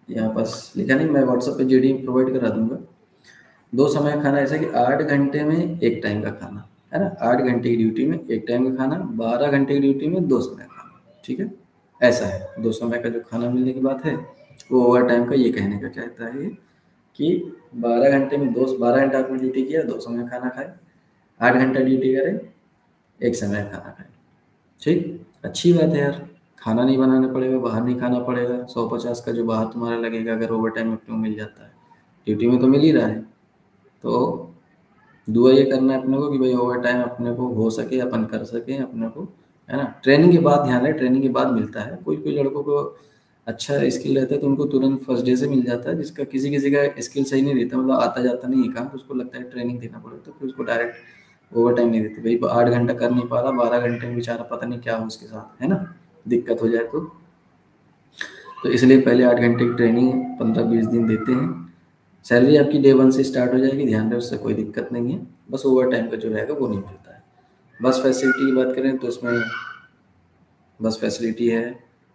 यहाँ पास लिखा नहीं, मैं व्हाट्सएप पे जीडी प्रोवाइड करा दूंगा। 2 समय का खाना, ऐसा कि 8 घंटे में एक टाइम का खाना, है ना, 8 घंटे की ड्यूटी में एक टाइम का खाना, 12 घंटे की ड्यूटी में 2 समय खाना, ठीक है, ऐसा है। 2 समय का जो खाना मिलने की बात है, वो ओवर टाइम का ये कहने का चाहता है कि 12 घंटे में 12 घंटा आपने ड्यूटी किया, 2 समय खाना खाए, 8 घंटा ड्यूटी करे, एक समय खाना खाए, ठीक, अच्छी बात है यार, खाना नहीं बनाना पड़ेगा, बाहर नहीं खाना पड़ेगा, 150 का जो बाहर तुम्हारा लगेगा अगर ओवर टाइम अपने को मिल जाता है, ड्यूटी में तो मिल ही रहा है। तो दुआ ये करना है अपने को कि भाई ओवर टाइम अपने को हो सके, अपन कर सकें अपने को, है ना। ट्रेनिंग के बाद, ध्यान रहे, ट्रेनिंग के बाद मिलता है। कोई कोई लड़कों को अच्छा स्किल रहता है तो उनको तुरंत फर्स्ट डे से मिल जाता है, जिसका किसी किसी का स्किल सही नहीं रहता, मतलब आता जाता नहीं है काम, तो उसको लगता है ट्रेनिंग देना पड़ेगा, तो फिर उसको डायरेक्ट ओवर टाइम नहीं देते। भाई 8 घंटा कर नहीं पा रहा, 12 घंटे में बेचारा पता नहीं क्या हो उसके साथ, है ना, दिक्कत हो जाए तो इसलिए पहले 8 घंटे की ट्रेनिंग 15-20 दिन देते हैं। सैलरी आपकी डे 1 से स्टार्ट हो जाएगी, ध्यान रहे, उससे कोई दिक्कत नहीं है, बस ओवर टाइम का जो रहेगा वो नहीं मिलता है। बस फैसिलिटी की बात करें तो इसमें बस फैसिलिटी है,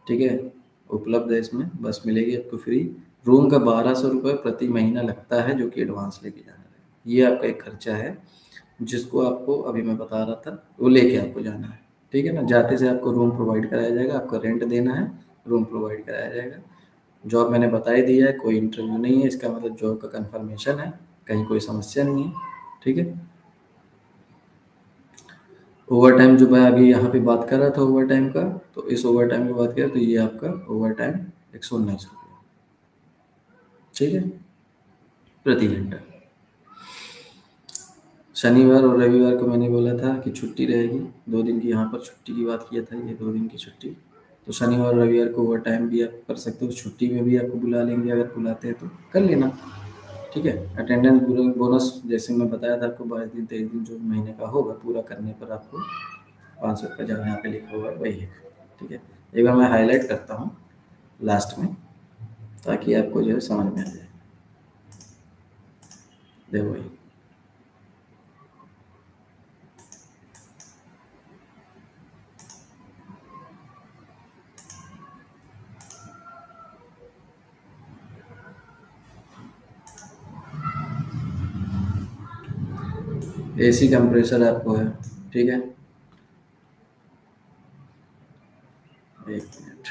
ठीक है, उपलब्ध है, इसमें बस मिलेगी आपको फ्री। रूम का 1200 रुपये प्रति महीना लगता है, जो कि एडवांस लेके जाना है, ये आपका एक खर्चा है, जिसको आपको अभी मैं बता रहा था, वो लेके आपको जाना है, ठीक है ना। जाते से आपको रूम प्रोवाइड कराया जाएगा, आपका रेंट देना है, रूम प्रोवाइड कराया जाएगा। जॉब मैंने बता ही दिया है, कोई इंटरव्यू नहीं है, इसका मतलब जॉब का कंफर्मेशन है, कहीं कोई समस्या नहीं है, ठीक है। ओवर टाइम जो मैं अभी यहाँ पे बात कर रहा था ओवर टाइम का, तो इस ओवर टाइम की बात करें तो ये आपका ओवर टाइम 119 रुपये, ठीक है, प्रति घंटा। शनिवार और रविवार को मैंने बोला था कि छुट्टी रहेगी, 2 दिन की यहाँ पर छुट्टी की बात किया था, ये 2 दिन की छुट्टी। तो शनिवार और रविवार को ओवर टाइम भी आप कर सकते हो, छुट्टी में भी आपको बुला लेंगे, अगर बुलाते हैं तो कर लेना, ठीक है। अटेंडेंस बोनस जैसे मैं बताया था आपको, 22 दिन 23 दिन जो महीने का होगा, पूरा करने पर आपको 500 रुपये जहाँ यहाँ पे लिखा हुआ है वही है, ठीक है। एक बार मैं हाईलाइट करता हूँ लास्ट में, ताकि आपको जो है समझ में आ जाए। देखो भाई, एसी कंप्रेसर आपको है, ठीक है। एक मिनट,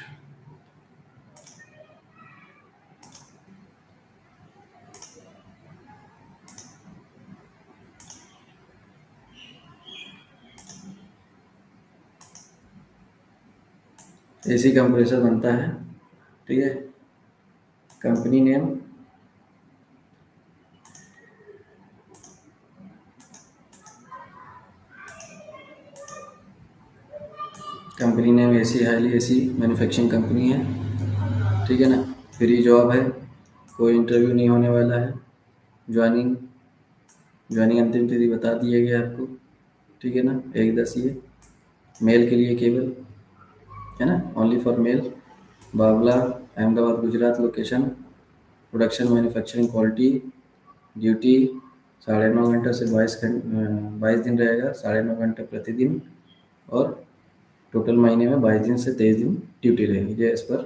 एसी कंप्रेसर बनता है, ठीक है। Company name, company name AC highly AC manufacturing company है, ठीक है ना। फ्री जॉब है, कोई इंटरव्यू नहीं होने वाला है। ज्वाइनिंग ज्वाइनिंग अंतिम तिथि बता दिया गया आपको, ठीक है ना। 1/10 ये मेल के लिए केवल, है ना, only for male. Bavla, Ahmedabad Gujarat location. Production manufacturing quality. Duty 9.5 घंटे से 22 दिन रहेगा, 9.5 घंटे प्रतिदिन। और टोटल महीने में 22 दिन से 23 दिन ड्यूटी रहेगी, जो as per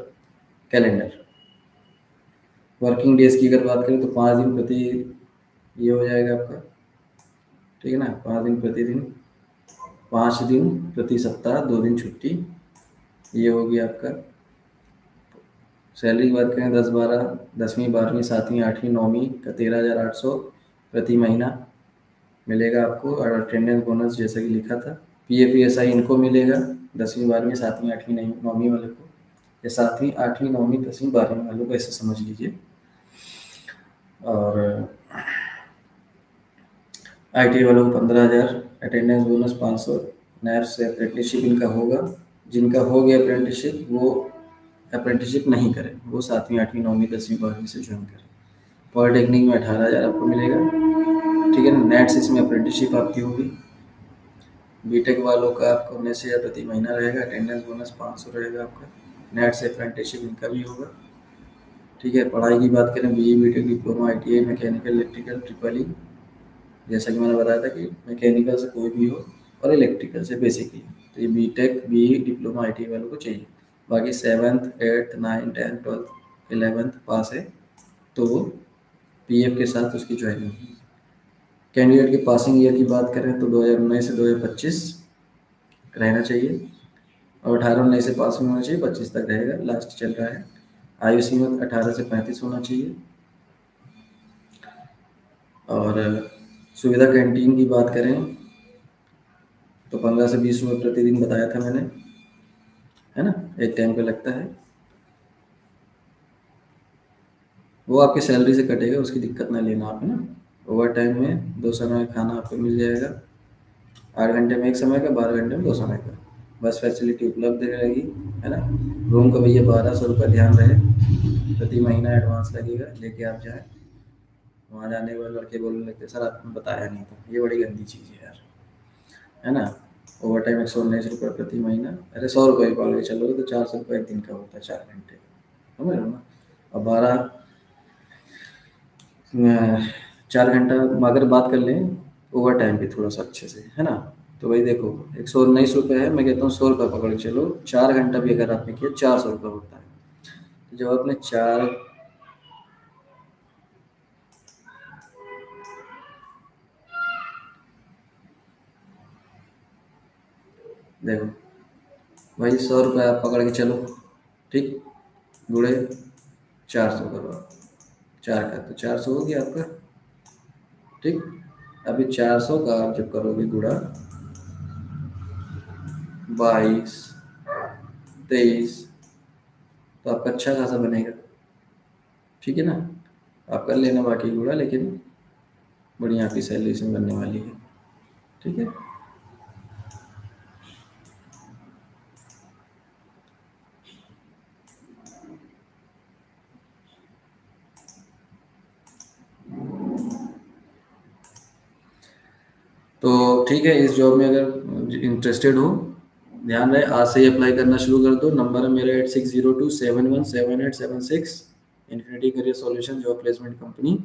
calendar. Working days की अगर बात करें तो 5 दिन प्रति ये हो जाएगा आपका, ठीक है ना। 5 दिन प्रतिदिन, 5 दिन प्रति सप्ताह, 2 दिन छुट्टी, ये होगी आपका। सैलरी की बात करें 10/12, 10वीं 12वीं 7वीं 8वीं 9वीं का 13,800 प्रति महीना मिलेगा आपको। और अटेंडेंस बोनस जैसा कि लिखा था, PF ESI इनको मिलेगा 10वीं 12वीं 7वीं 8वीं 9वीं वाले को, या 7वीं 8वीं 9वीं 10वीं 12वीं वालों को, ऐसे समझ लीजिए। और ITI वालों को 15,000, अटेंडेंस बोनस 500। नैब से अप्रेंटिसशिप इनका होगा, जिनका हो गया अप्रेंटिसशिप वो अप्रेंटिसशिप नहीं करें, वो 7वीं 8वीं 9वीं 10वीं 12वीं से ज्वाइन करें। पॉलिटेक्निक में 18,000 आपको मिलेगा, ठीक है ना। नेट से इसमें अप्रेंटिसशिप आपकी होगी। बीटेक वालों का आपका 19,000 प्रति महीना रहेगा, अटेंडेंस बोनस 500 रहेगा आपका। नेट से अप्रेंटिसशिप इनका भी होगा, ठीक है। पढ़ाई की बात करें, BE BTech diploma ITI mechanical electrical triple E, जैसा कि मैंने बताया था कि मैकेनिकल से कोई भी हो और इलेक्ट्रिकल से बेसिकली, तो ये BTech BE डिप्लोमा ITI वालों को चाहिए। बाकी 7th 8th 9th 10th 12th 11th पास है तो वो PF के साथ उसकी ज्वाइनिंग होगी। कैंडिडेट के पासिंग ईयर की बात करें तो 2019 से 2025 रहना चाहिए, और 18-19 से पास होना चाहिए, 25 तक रहेगा, लास्ट चल रहा है। आयु सीमा 18 से 35 होना चाहिए। और सुविधा कैंटीन की बात करें तो 15 से 20 रुपये प्रतिदिन बताया था मैंने, है ना, एक टाइम पे लगता है। वो आपकी सैलरी से कटेगा, उसकी दिक्कत ना लेना आप, है ना। ओवर टाइम में 2 समय का खाना आपको मिल जाएगा, 8 घंटे में 1 समय का, 12 घंटे में 2 समय का। बस फैसिलिटी उपलब्ध रहेगी, है ना। रूम का भैया 1200 रुपये ध्यान रहे, प्रति महीना एडवांस लगेगा, लेके आप जाएँ। वहाँ जाने के बाद लड़के बोलने लगते सर आपने बताया नहीं था, ये बड़ी गंदी चीज़ है यार, है ना। ओवर टाइम 119 रुपये प्रति महीना, अरे 100 रुपये पकड़ के चलोगे तो 400 रुपये एक दिन का होता है, 4 घंटे, समझ रहे हो ना। अब 4 घंटा अगर बात कर लें ओवर टाइम की थोड़ा सा अच्छे से, है ना, तो भाई देखो 119 रुपये है, मैं कहता हूँ 100 रुपये पकड़ के चलो, 4 घंटा भी अगर आपने किया 400 रुपये होता है। तो जब आपने देखो भाई 100 रुपये आप पकड़ के चलो, ठीक, गुड़े 400 करो आप, 4 का तो 400 हो गया आपका, ठीक। अभी 400 का आप जब करोगे गुड़ा 22 23, तो आपका अच्छा खासा बनेगा, ठीक है ना। आप कर लेना बाकी गुड़ा, लेकिन बढ़िया आपकी सैलरी इसमें बनने वाली है। ठीक है। तो ठीक है, इस जॉब में अगर इंटरेस्टेड हो, ध्यान रहे आज से ही अप्लाई करना शुरू कर दो। नंबर है मेरा 8602717876, infinity career solution job placement company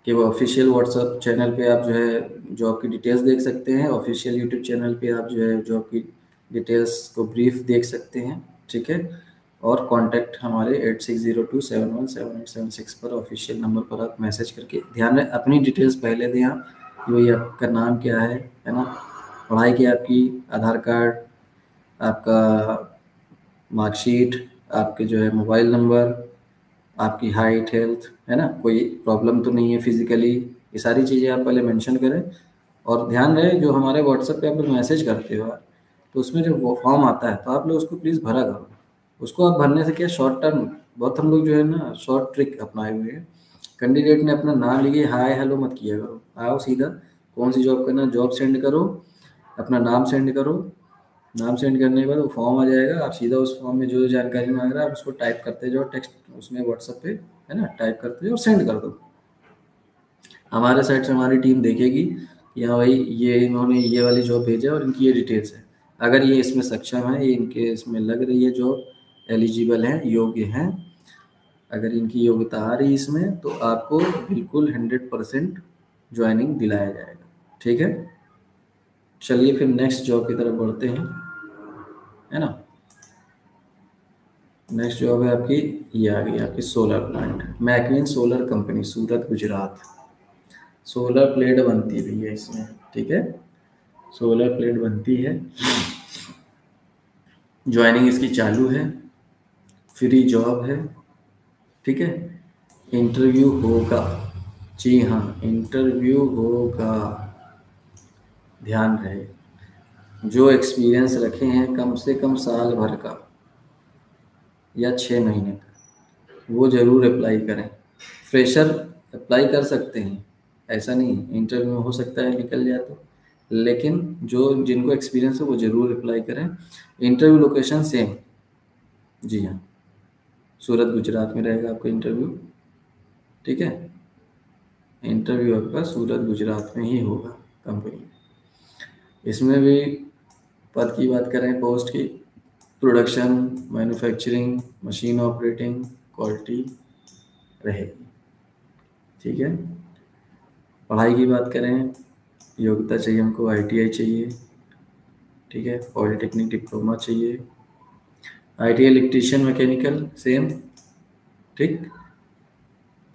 कि वो ऑफिशियल व्हाट्सएप चैनल पे आप जो है जॉब की डिटेल्स देख सकते हैं। ऑफिशियल यूट्यूब चैनल पे आप जो है जॉब की डिटेल्स को ब्रीफ देख सकते हैं, ठीक है। और कांटेक्ट हमारे 8602717876 पर ऑफिशियल नंबर पर आप मैसेज करके, ध्यान रहे अपनी डिटेल्स पहले दें आप कि भाई आपका नाम क्या है ना, पढ़ाई की आपकी, आधार कार्ड, आपका मार्कशीट, आपके जो है मोबाइल नंबर, आपकी हाइट, हेल्थ, है ना, कोई प्रॉब्लम तो नहीं है फिजिकली, ये सारी चीज़ें आप पहले मेंशन करें। और ध्यान रहे जो हमारे व्हाट्सएप पे आप लोग मैसेज करते हो तो उसमें जो वो फॉर्म आता है तो आप लोग उसको प्लीज़ भरा करो। उसको आप भरने से क्या शॉर्ट टर्म, बहुत हम लोग जो है ना शॉर्ट ट्रिक अपनाए हुए हैं। कैंडिडेट ने अपना नाम लिखे, हाय हेलो मत किया करो, आओ सीधा कौन सी जॉब करना, जॉब सेंड करो, अपना नाम सेंड करो। नाम सेंड करने के बाद वो फॉर्म आ जाएगा, आप सीधा उस फॉर्म में जो जानकारी मांग रहा है आप उसको टाइप करते जाओ, टेक्स्ट उसमें व्हाट्सएप पे, है ना, टाइप करते जाओ और सेंड कर दो। हमारे साइड से हमारी टीम देखेगी कि हाँ भाई ये इन्होंने ये वाली जॉब भेजा और इनकी ये डिटेल्स है, अगर ये इसमें सक्षम है, ये इनके इसमें लग रही है जॉब, एलिजिबल है, योग्य हैं, अगर इनकी योग्यता आ रही है इसमें तो आपको बिल्कुल 100% ज्वाइनिंग दिलाया जाएगा, ठीक है। चलिए फिर नेक्स्ट जॉब की तरफ बढ़ते हैं, है ना। नेक्स्ट जॉब है आपकी, ये आ गई आपकी solar plant, मैकविन solar company, Surat Gujarat. Solar plate बनती है भैया इसमें, ठीक है, सोलर प्लेट बनती है। ज्वाइनिंग इसकी चालू है, फ्री जॉब है, ठीक है। इंटरव्यू होगा, जी हाँ इंटरव्यू होगा, ध्यान रहे। जो एक्सपीरियंस रखे हैं कम से कम साल भर का या 6 महीने का वो ज़रूर अप्लाई करें। फ्रेशर अप्लाई कर सकते हैं, ऐसा नहीं है, इंटरव्यू में हो सकता है निकल जाए तो, लेकिन जो जिनको एक्सपीरियंस है वो ज़रूर अप्लाई करें। इंटरव्यू लोकेशन सेम, जी हाँ, सूरत गुजरात में रहेगा आपका इंटरव्यू, ठीक है। इंटरव्यू आपका सूरत गुजरात में ही होगा कंपनी में। इसमें भी पद की बात करें, पोस्ट की, production, manufacturing, machine operating, quality रहेगी, ठीक है। पढ़ाई की बात करें, योग्यता चाहिए हमको, आईटीआई चाहिए, ठीक है, पॉलिटेक्निक डिप्लोमा चाहिए, आईटीआई इलेक्ट्रीशियन मैकेनिकल सेम, ठीक।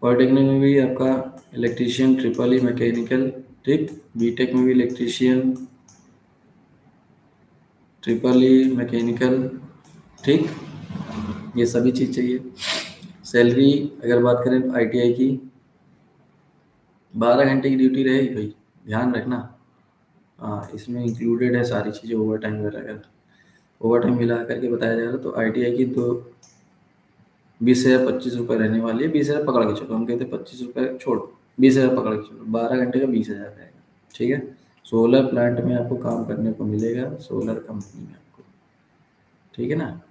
पॉलिटेक्निक में भी आपका इलेक्ट्रीशियन ट्रिपल ई मैकेनिकल, ठीक। बीटेक में भी इलेक्ट्रीशियन ट्रिपल ई मैकेनिकल, ठीक, ये सभी चीज़ चाहिए। सैलरी अगर बात करें आईटीआई की, 12 घंटे की ड्यूटी रहेगी भाई, ध्यान रखना। हाँ इसमें इंक्लूडेड है सारी चीज़ें, ओवर टाइम वगैरह, ओवर टाइम मिला करके बताया जा रहा है। तो आईटीआई की तो 20,025 रुपये रहने वाली है, 20,000 पकड़ के चलो, हम कहते 25 रुपये छोड़ो, 20,000 पकड़ के चलो, 12 घंटे का 20,000 रहेगा, ठीक है। सोलर प्लांट में आपको काम करने को मिलेगा, सोलर कंपनी में आपको, ठीक है ना।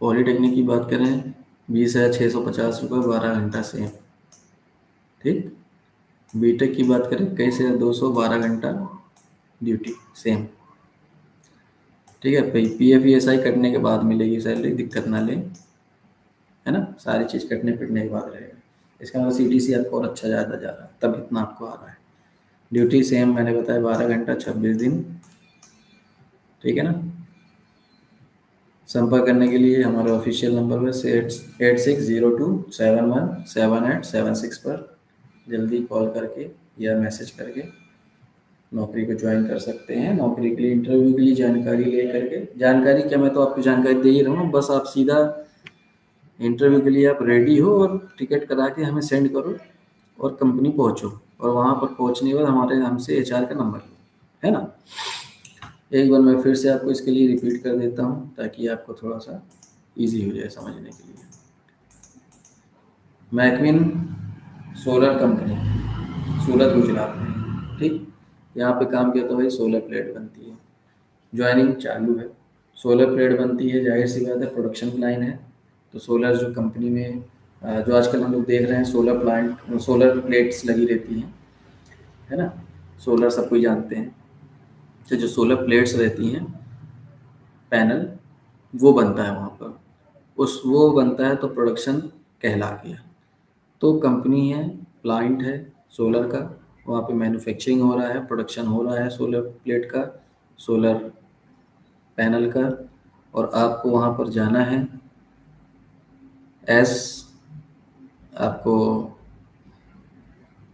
पॉलीटेक्निक की बात करें, 20,650 रुपये 12 घंटा से, ठीक। बीटेक की बात करें 21,200 12 घंटा ड्यूटी सेम, ठीक है। पीएफ ईएसआई कटने के बाद मिलेगी सैलरी, दिक्कत ना ले, है ना, सारी चीज़ कटने पिटने के बाद रहेगा। इसका मतलब सीटीसी आपको और अच्छा ज़्यादा जा रहा है तब इतना आपको आ रहा है। ड्यूटी सेम मैंने बताया, 12 घंटा 26 दिन, ठीक है ना। संपर्क करने के लिए हमारे ऑफिशियल नंबर पर 8602717876 पर जल्दी कॉल करके या मैसेज करके नौकरी को ज्वाइन कर सकते हैं। नौकरी के लिए, इंटरव्यू के लिए जानकारी ले करके, जानकारी क्या, मैं तो आपको जानकारी दे ही रहा हूँ, बस आप सीधा इंटरव्यू के लिए आप रेडी हो और टिकट करा के हमें सेंड करो और कंपनी पहुँचो, और वहाँ पर पहुँचने के बाद हमारे हमसे एचआर का नंबर लो, है ना। एक बार मैं फिर से आपको इसके लिए रिपीट कर देता हूँ ताकि आपको थोड़ा सा इजी हो जाए समझने के लिए। मैकविन सोलर कंपनी, सूरत गुजरात में। ठीक, यहाँ पे काम किया तो भाई सोलर प्लेट बनती है, ज्वाइनिंग चालू है, सोलर प्लेट बनती है, जाहिर सी बात है प्रोडक्शन लाइन है। तो सोलर जो कंपनी में जो आजकल हम लोग देख रहे हैं सोलर प्लांट, सोलर प्लेट्स लगी रहती हैं, है ना, सोलर सब कोई जानते हैं। तो जो सोलर प्लेट्स रहती हैं, पैनल, वो बनता है वहाँ पर, उस वो बनता है तो प्रोडक्शन कहला गया। तो कंपनी है, प्लांट है सोलर का, वहाँ पे मैन्युफैक्चरिंग हो रहा है, प्रोडक्शन हो रहा है सोलर प्लेट का, सोलर पैनल का, और आपको वहाँ पर जाना है एज आपको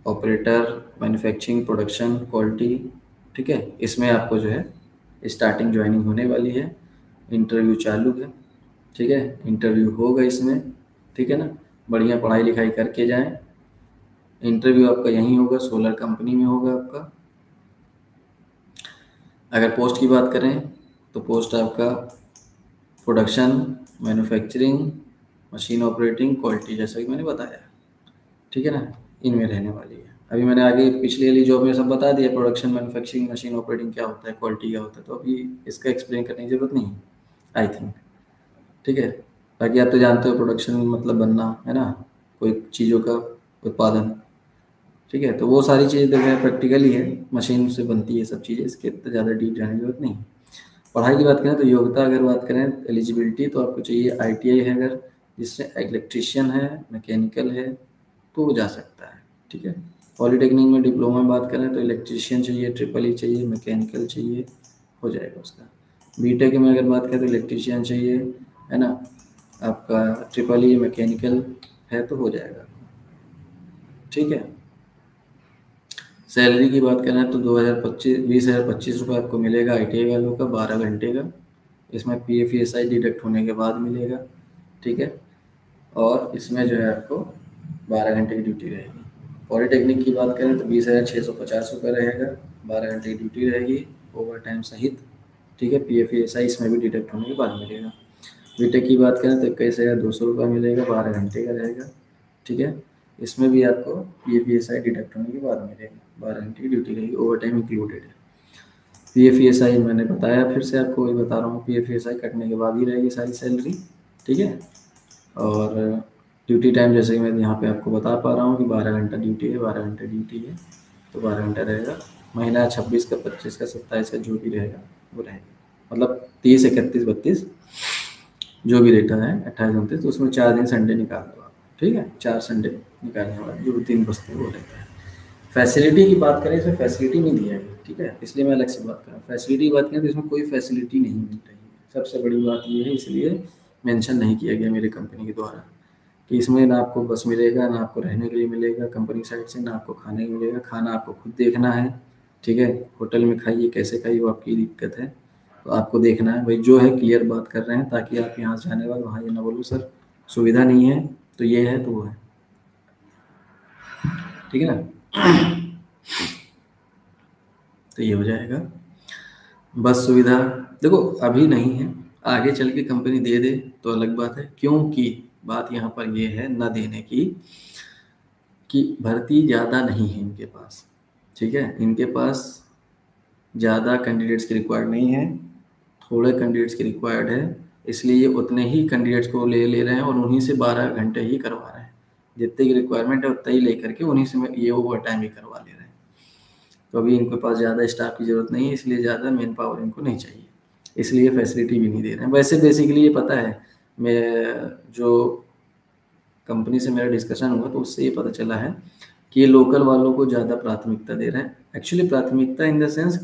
ऑपरेटर, मैन्युफैक्चरिंग, प्रोडक्शन, क्वालिटी। ठीक है, इसमें आपको जो है स्टार्टिंग ज्वाइनिंग होने वाली है, इंटरव्यू चालू है। ठीक है, इंटरव्यू होगा इसमें, ठीक है ना, बढ़िया पढ़ाई लिखाई करके जाएं। इंटरव्यू आपका यहीं होगा, सोलर कंपनी में होगा आपका। अगर पोस्ट की बात करें तो पोस्ट आपका production, manufacturing, machine operating, quality, जैसा कि मैंने बताया, ठीक है ना, इनमें रहने वाली है। अभी मैंने आगे पिछली वाली जॉब में सब बता दिया, प्रोडक्शन, मैन्युफैक्चरिंग, मशीन ऑपरेटिंग क्या होता है, क्वालिटी क्या होता है, तो अभी इसका एक्सप्लेन करने की ज़रूरत नहीं है आई थिंक। ठीक है, बाकी आप तो जानते हो प्रोडक्शन मतलब बनना, है ना, कोई चीज़ों का उत्पादन। ठीक है, तो वो सारी चीज़ें देखिए प्रैक्टिकली है, मशीन से बनती है सब चीज़ें, इसके इतना ज़्यादा डीप जाने की जरूरत नहीं। पढ़ाई की बात करें तो योग्यता अगर बात करें एलिजिबिलिटी, तो आपको चाहिए ITI है, अगर जिससे इलेक्ट्रिशियन है, मैकेनिकल है, तो वो जा सकता है। ठीक है, पॉलीटेक्निक में डिप्लोमा में बात करें तो इलेक्ट्रिशियन चाहिए, ट्रिपल ई चाहिए, मैकेनिकल चाहिए, हो जाएगा उसका। बीटेक में अगर बात करें तो इलेक्ट्रिशियन चाहिए, है ना, आपका ट्रिपल ई मैकेनिकल है तो हो जाएगा। ठीक है, सैलरी की बात करें तो 20,025 रुपये आपको मिलेगा ITI वालों का, 12 घंटे का। इसमें PF ESI डिडक्ट होने के बाद मिलेगा। ठीक है, और इसमें जो है आपको 12 घंटे की ड्यूटी रहेगी। पॉलीटेक्निक की बात करें तो 20,650 रुपये रहेगा, 12 घंटे की ड्यूटी रहेगी, ओवर टाइम सहित। ठीक है, PF ESI इसमें भी डिडक्ट होने के बाद मिलेगा। बीटेक की बात करें तो 21,200 रुपये मिलेगा, 12 घंटे का रहेगा। ठीक है, इसमें भी आपको PF ESI डिडक्ट होने के बाद मिलेगा, 12 घंटे की ड्यूटी रहेगी, ओवर टाइम इंक्लूडेड है। PF ESI मैंने बताया, फिर से आपको वही बता रहा हूँ, PF ESI कटने के बाद ही रहेगी सारी सैलरी। ठीक है, और ड्यूटी टाइम जैसे कि मैं यहाँ पे आपको बता पा रहा हूँ कि 12 घंटा ड्यूटी है, 12 घंटा ड्यूटी है, तो 12 घंटा रहेगा। महीना 26 का, 25 का, 27 का जो भी रहेगा वो रहेगा, मतलब 30, 31, 32 जो भी रहता है, 28, 29, तो उसमें 4 दिन संडे निकाल दो आप। ठीक है, 4 संडे निकालने वाले जो 3 बचते हैं वो रहता है। फैसिलिटी की बात करें, इसमें फैसिलिटी नहीं दिया है। ठीक है, इसलिए मैं अलग से बात कर रहा हूँ। फैसिलिटी की बात करें तो इसमें कोई फैसिलिटी नहीं मिल रही है, सबसे बड़ी बात ये है, इसलिए मेंशन नहीं किया गया मेरी कंपनी के द्वारा कि इसमें ना आपको बस मिलेगा, ना आपको रहने के लिए मिलेगा कंपनी साइड से, ना आपको खाने को मिलेगा, खाना आपको खुद देखना है। ठीक है, होटल में खाइए, कैसे खाइए वो आपकी दिक्कत है, तो आपको देखना है भाई, जो है क्लियर बात कर रहे हैं, ताकि आप यहाँ से जाने वाले वहाँ ये ना बोलो सर सुविधा नहीं है, तो ये है तो वो है। ठीक है ना, तो ये हो जाएगा। बस सुविधा देखो अभी नहीं है, आगे चल के कंपनी दे दे तो अलग बात है, क्योंकि बात यहाँ पर ये है न देने की कि भर्ती ज़्यादा नहीं है इनके पास। ठीक है, इनके पास ज़्यादा कैंडिडेट्स की रिक्वायर्ड नहीं है, थोड़े कैंडिडेट्स की रिक्वायर्ड है, इसलिए ये उतने ही कैंडिडेट्स को ले रहे हैं और उन्हीं से 12 घंटे ही करवा रहे हैं। जितने की रिक्वायरमेंट है उतना ही लेकर के उन्हीं से ये ओवर टाइम ही करवा ले रहे हैं। तो अभी इनके पास ज़्यादा स्टाफ की ज़रूरत नहीं है, इसलिए ज़्यादा मैन पावर इनको नहीं चाहिए, इसलिए फैसिलिटी भी नहीं दे रहे हैं। वैसे बेसिकली ये पता है, मैं जो कंपनी से मेरा डिस्कशन हुआ तो उससे ये पता चला है कि ये लोकल वालों को ज़्यादा प्राथमिकता दे रहे हैं। एक्चुअली प्राथमिकता इन द सेंस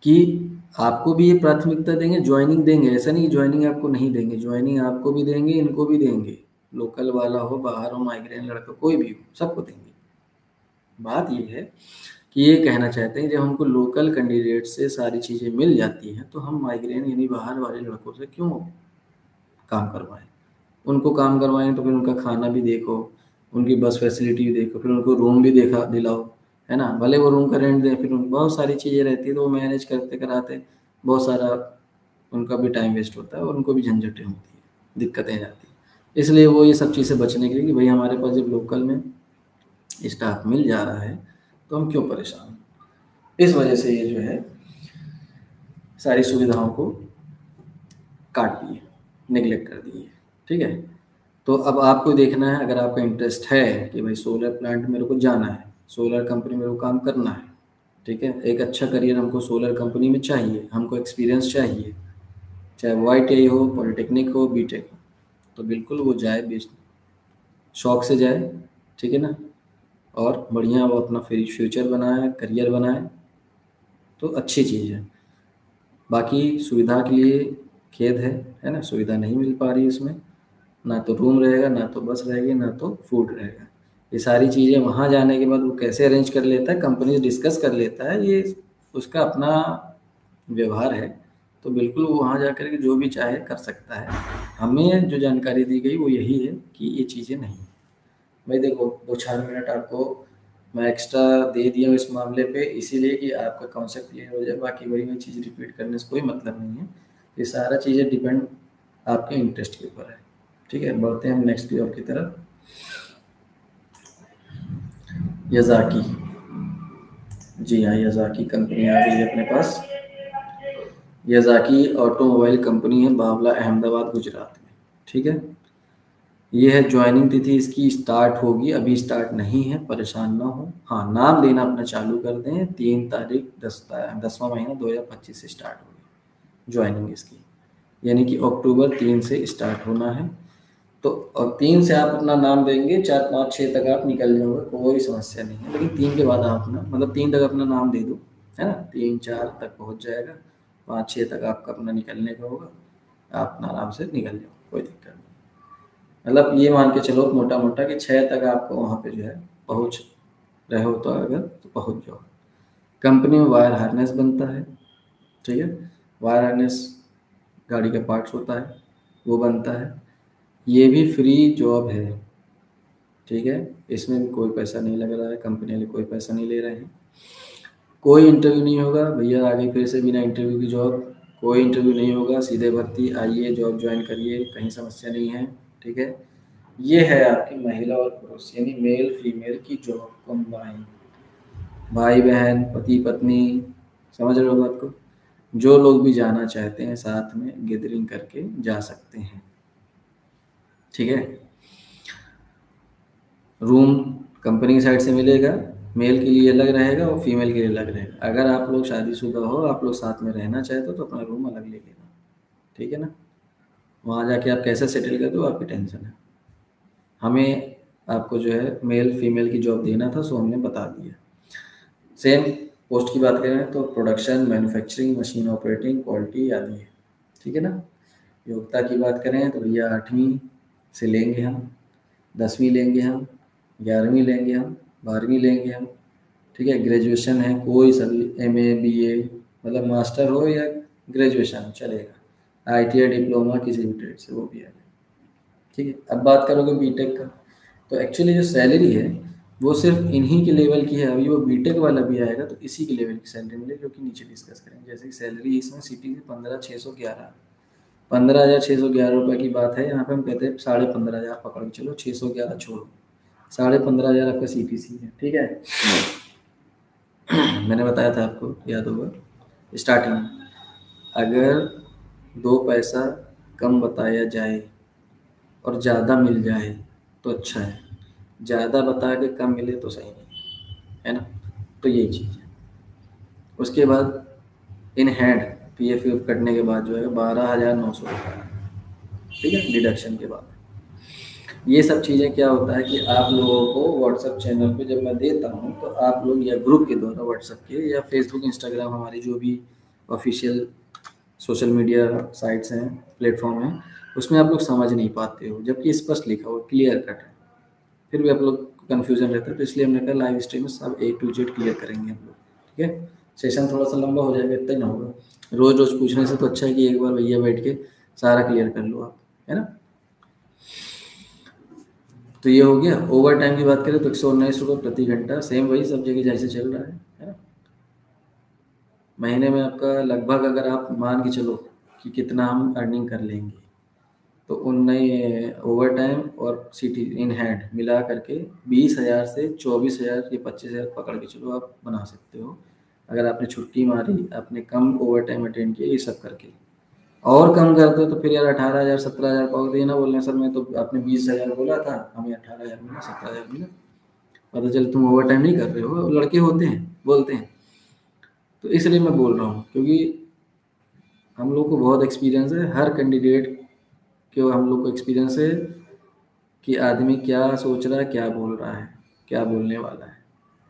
कि आपको भी ये प्राथमिकता देंगे, ज्वाइनिंग देंगे, ऐसा नहीं कि ज्वाइनिंग आपको नहीं देंगे, ज्वाइनिंग आपको भी देंगे, इनको भी देंगे, लोकल वाला हो, बाहर हो, माइग्रेन लड़का कोई भी हो, सबको देंगे। बात ये है कि ये कहना चाहते हैं जब हमको लोकल कैंडिडेट से सारी चीज़ें मिल जाती हैं तो हम माइग्रेन यानी बाहर वाले लड़कों से क्यों काम करवाएं। उनको काम करवाएं तो फिर उनका खाना भी देखो, उनकी बस फैसिलिटी भी देखो, फिर उनको रूम भी देखा दिलाओ, है ना, भले वो रूम का रेंट दें, फिर बहुत सारी चीज़ें रहती है तो वो मैनेज करते कराते बहुत सारा उनका भी टाइम वेस्ट होता है और उनको भी झंझटें होती हैं, दिक्कतें जाती हैं। इसलिए वो ये सब चीज़ें बचने के लिए कि भाई हमारे पास जब लोकल में स्टाफ मिल जा रहा है तो हम क्यों परेशान हों। इस वजह से ये जो है सारी सुविधाओं को काट दिए, नेग्लेक्ट कर दिए। ठीक है, तो अब आपको देखना है, अगर आपका इंटरेस्ट है कि भाई सोलर प्लांट मेरे को जाना है, सोलर कंपनी मेरे को काम करना है, ठीक है, एक अच्छा करियर हमको सोलर कंपनी में चाहिए, हमको एक्सपीरियंस चाहिए, चाहे वो ITI हो, पॉलिटेक्निक हो, बीटेक हो, तो बिल्कुल वो जाए, शौक से जाए। ठीक है ना, और बढ़िया वो अपना फ्यूचर बनाए, करियर बनाए, तो अच्छी चीज़ है। बाकी सुविधा के लिए खेद है ना, सुविधा नहीं मिल पा रही इसमें, ना तो रूम रहेगा, ना तो बस रहेगी, ना तो फूड रहेगा। ये सारी चीज़ें वहाँ जाने के बाद वो कैसे अरेंज कर लेता है, कंपनी डिस्कस कर लेता है, ये उसका अपना व्यवहार है। तो बिल्कुल वो वहाँ जा कर के जो भी चाहे कर सकता है। हमें जो जानकारी दी गई वो यही है कि ये चीज़ें नहीं। भाई देखो, 2-4 मिनट आपको मैं एक्स्ट्रा दे दिया हूँ इस मामले पे, इसीलिए कि आपका कॉन्सेप्ट क्लियर हो जाए। बाकी वही वही चीज़ रिपीट करने से कोई मतलब नहीं है। ये सारा चीज़ें डिपेंड आपके इंटरेस्ट के ऊपर है। ठीक है, बढ़ते हैं हम नेक्स्ट जॉब की तरफ। याज़ाकी, जी हाँ, याज़ाकी कंपनी आ गई है अपने पास। याज़ाकी ऑटोमोबाइल कंपनी है, बावला, अहमदाबाद, गुजरात में। ठीक है, ये है ज्वाइनिंग तिथि इसकी स्टार्ट होगी, अभी स्टार्ट नहीं है, परेशान ना हो। हाँ, नाम देना अपना चालू कर दें, 3 तारीख 10वां महीना 2025 से स्टार्ट होगी ज्वाइनिंग इसकी, यानी कि अक्टूबर 3 से स्टार्ट होना है। तो अब 3 से आप अपना नाम देंगे, 4, 5, 6 तक आप निकल जाओगे, कोई समस्या नहीं है। लेकिन 3 के बाद आप अपना, मतलब 3 तक अपना नाम दे दो, है ना, 3-4 तक पहुँच जाएगा, 5-6 तक आपका अपना निकलने का होगा, आप अपना आराम से निकल जाओ, कोई दिक्कत नहीं। मतलब ये मान के चलो मोटा मोटा कि 6 तक आपको वहाँ पे जो है पहुँच रहे हो, तो अगर तो पहुँच जाओ। कंपनी में वायर हार्नेस बनता है। ठीक है, वायर हार्नेस गाड़ी का पार्ट्स होता है, वो बनता है। ये भी फ्री जॉब है। ठीक है, इसमें भी कोई पैसा नहीं लग रहा है, कंपनी वाले कोई पैसा नहीं ले रहे हैं, कोई इंटरव्यू नहीं होगा भैया, आगे फिर से बिना इंटरव्यू की जॉब, कोई इंटरव्यू नहीं होगा, सीधे भर्ती, आइए जॉब ज्वाइन करिए, कहीं समस्या नहीं है। ठीक है, ये है आपकी महिला और पुरुष, यानी मेल फीमेल की जॉब कम्बाइन, भाई बहन, पति पत्नी, समझ रहे हो बात को। जो लोग भी जाना चाहते हैं साथ में गैदरिंग करके जा सकते हैं। ठीक है, रूम कंपनी की साइड से मिलेगा, मेल के लिए अलग रहेगा और फीमेल के लिए अलग रहेगा। अगर आप लोग शादीशुदा हो, आप लोग साथ में रहना चाहते हो, तो अपना रूम अलग ले लेना। ठीक है ना, वहाँ जाके आप कैसे सेटल कर दो, आपकी टेंशन है। हमें आपको जो है मेल फीमेल की जॉब देना था, सो हमने बता दिया। सेम पोस्ट की बात करें तो production, manufacturing, machine operating, quality आदि है। ठीक है ना, योग्यता की बात करें तो भैया 8वीं से लेंगे हम, 10वीं लेंगे हम, 11वीं लेंगे हम, 12वीं लेंगे हम। ठीक है, ग्रेजुएशन है, कोई सभी MA BA, मतलब मास्टर हो या ग्रेजुएशन चलेगा, ITI डिप्लोमा किसी भी ट्रेड से, वो भी आएगा। ठीक है, अब बात करोगे बीटेक का, तो एक्चुअली जो सैलरी है वो सिर्फ इन्हीं के लेवल की है। अभी वो बीटेक वाला भी आएगा तो इसी के लेवल की सैलरी मिलेगी, जो कि नीचे डिस्कस करेंगे। जैसे कि सैलरी इसमें CT से 15,611, 15,611 रुपये की बात है। यहाँ पे हम कहते हैं 15,500 पकड़ के चलो, 611 छोड़ो, 15,500 आपका CPC है। ठीक है, मैंने बताया था आपको, याद होगा स्टार्टिंग में, अगर 2 पैसा कम बताया जाए और ज़्यादा मिल जाए तो अच्छा है, ज़्यादा बता के कम मिले तो सही नहीं है ना। तो यही चीज़ है। उसके बाद इन हैंड PF कटने के बाद जो है 12,900 रुपये, ठीक है, डिडक्शन के बाद। ये सब चीज़ें क्या होता है कि आप लोगों को व्हाट्सएप चैनल पे जब मैं देता हूँ, तो आप लोग या ग्रुप के द्वारा व्हाट्सएप के या फेसबुक, इंस्टाग्राम, हमारी जो भी ऑफिशियल सोशल मीडिया साइट्स हैं, प्लेटफॉर्म हैं, उसमें आप लोग समझ नहीं पाते हो, जबकि स्पष्ट लिखा हुआ क्लियर कट है, फिर भी आप लोग को कन्फ्यूजन रहता है। तो इसलिए हमने कहा लाइव स्ट्रीम में सब A to Z क्लियर करेंगे हम लोग। ठीक है, सेशन थोड़ा सा लंबा हो जाएगा, इतना ही ना होगा। रोज़ रोज़ पूछने से तो अच्छा है कि एक बार भैया बैठ के सारा क्लियर कर लो आप, है ना। तो ये हो गया। ओवर टाइम की बात करें तो 119 रुपये प्रति घंटा, सेम वही सब जगह जैसे चल रहा है ना। महीने में आपका लगभग, अगर आप मान के चलो कि कितना हम अर्निंग कर लेंगे, तो उनने ओवर टाइम और सिटी इन हैंड मिला करके 20,000 से 24,000 या 25,000 पकड़ के चलो आप बना सकते हो, अगर आपने छुट्टी मारी, आपने कम ओवर टाइम अटेंड किया, ये सब करके। और कम कर दो तो फिर यार 18,000 17,000 पाओ देना, बोलने सर मैं तो आपने 20,000 बोला था, हमें 18,000 मिला, 17,000 मिला, पता चल तुम ओवर टाइम नहीं कर रहे हो। लड़के होते हैं, बोलते हैं। तो इसलिए मैं बोल रहा हूँ, क्योंकि हम लोग को बहुत एक्सपीरियंस है, हर कैंडिडेट के हम लोग को एक्सपीरियंस है कि आदमी क्या सोच रहा है, क्या बोल रहा है, क्या बोलने वाला है।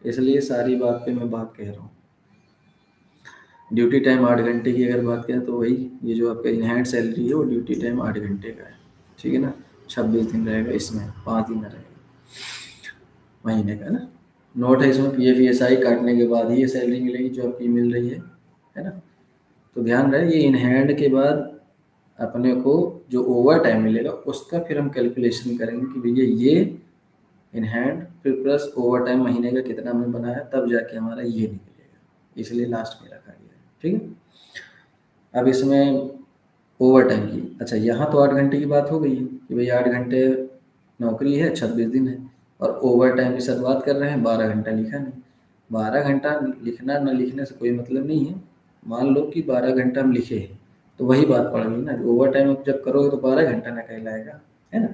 इसलिए सारी बात पे मैं बात कह रहा हूँ। ड्यूटी टाइम 8 घंटे की अगर बात करें तो वही, ये जो आपका इन हैंड सैलरी है वो ड्यूटी टाइम 8 घंटे का है, ठीक है ना। 26 दिन रहेगा इसमें, 5 दिन रहेगा महीने का ना। नोट है इसमें PF ESI काटने के बाद ही ये सैलरी मिलेगी जो आपकी मिल रही है ना। तो ध्यान रहे, ये इन हैंड के बाद अपने को जो ओवर टाइम मिलेगा उसका फिर हम कैलकुलेशन करेंगे कि भैया ये इन हैंड फिर प्लस ओवर टाइम महीने का कितना हमने बनाया, तब जाके हमारा ये निकलेगा, इसलिए लास्ट में रखा गया है, ठीक है। अब इसमें ओवर टाइम की, अच्छा यहाँ तो 8 घंटे की बात हो गई है कि भाई 8 घंटे नौकरी है, 26 दिन है, और ओवर टाइम की शुरुआत कर रहे हैं, 12 घंटा लिखा नहीं। 12 घंटा लिखना न लिखने से कोई मतलब नहीं है। मान लो कि 12 घंटा हम लिखे हैं, तो वही बात पड़ गई ना, ओवर टाइम जब करोगे तो 12 घंटा ना कहलाएगा, है ना।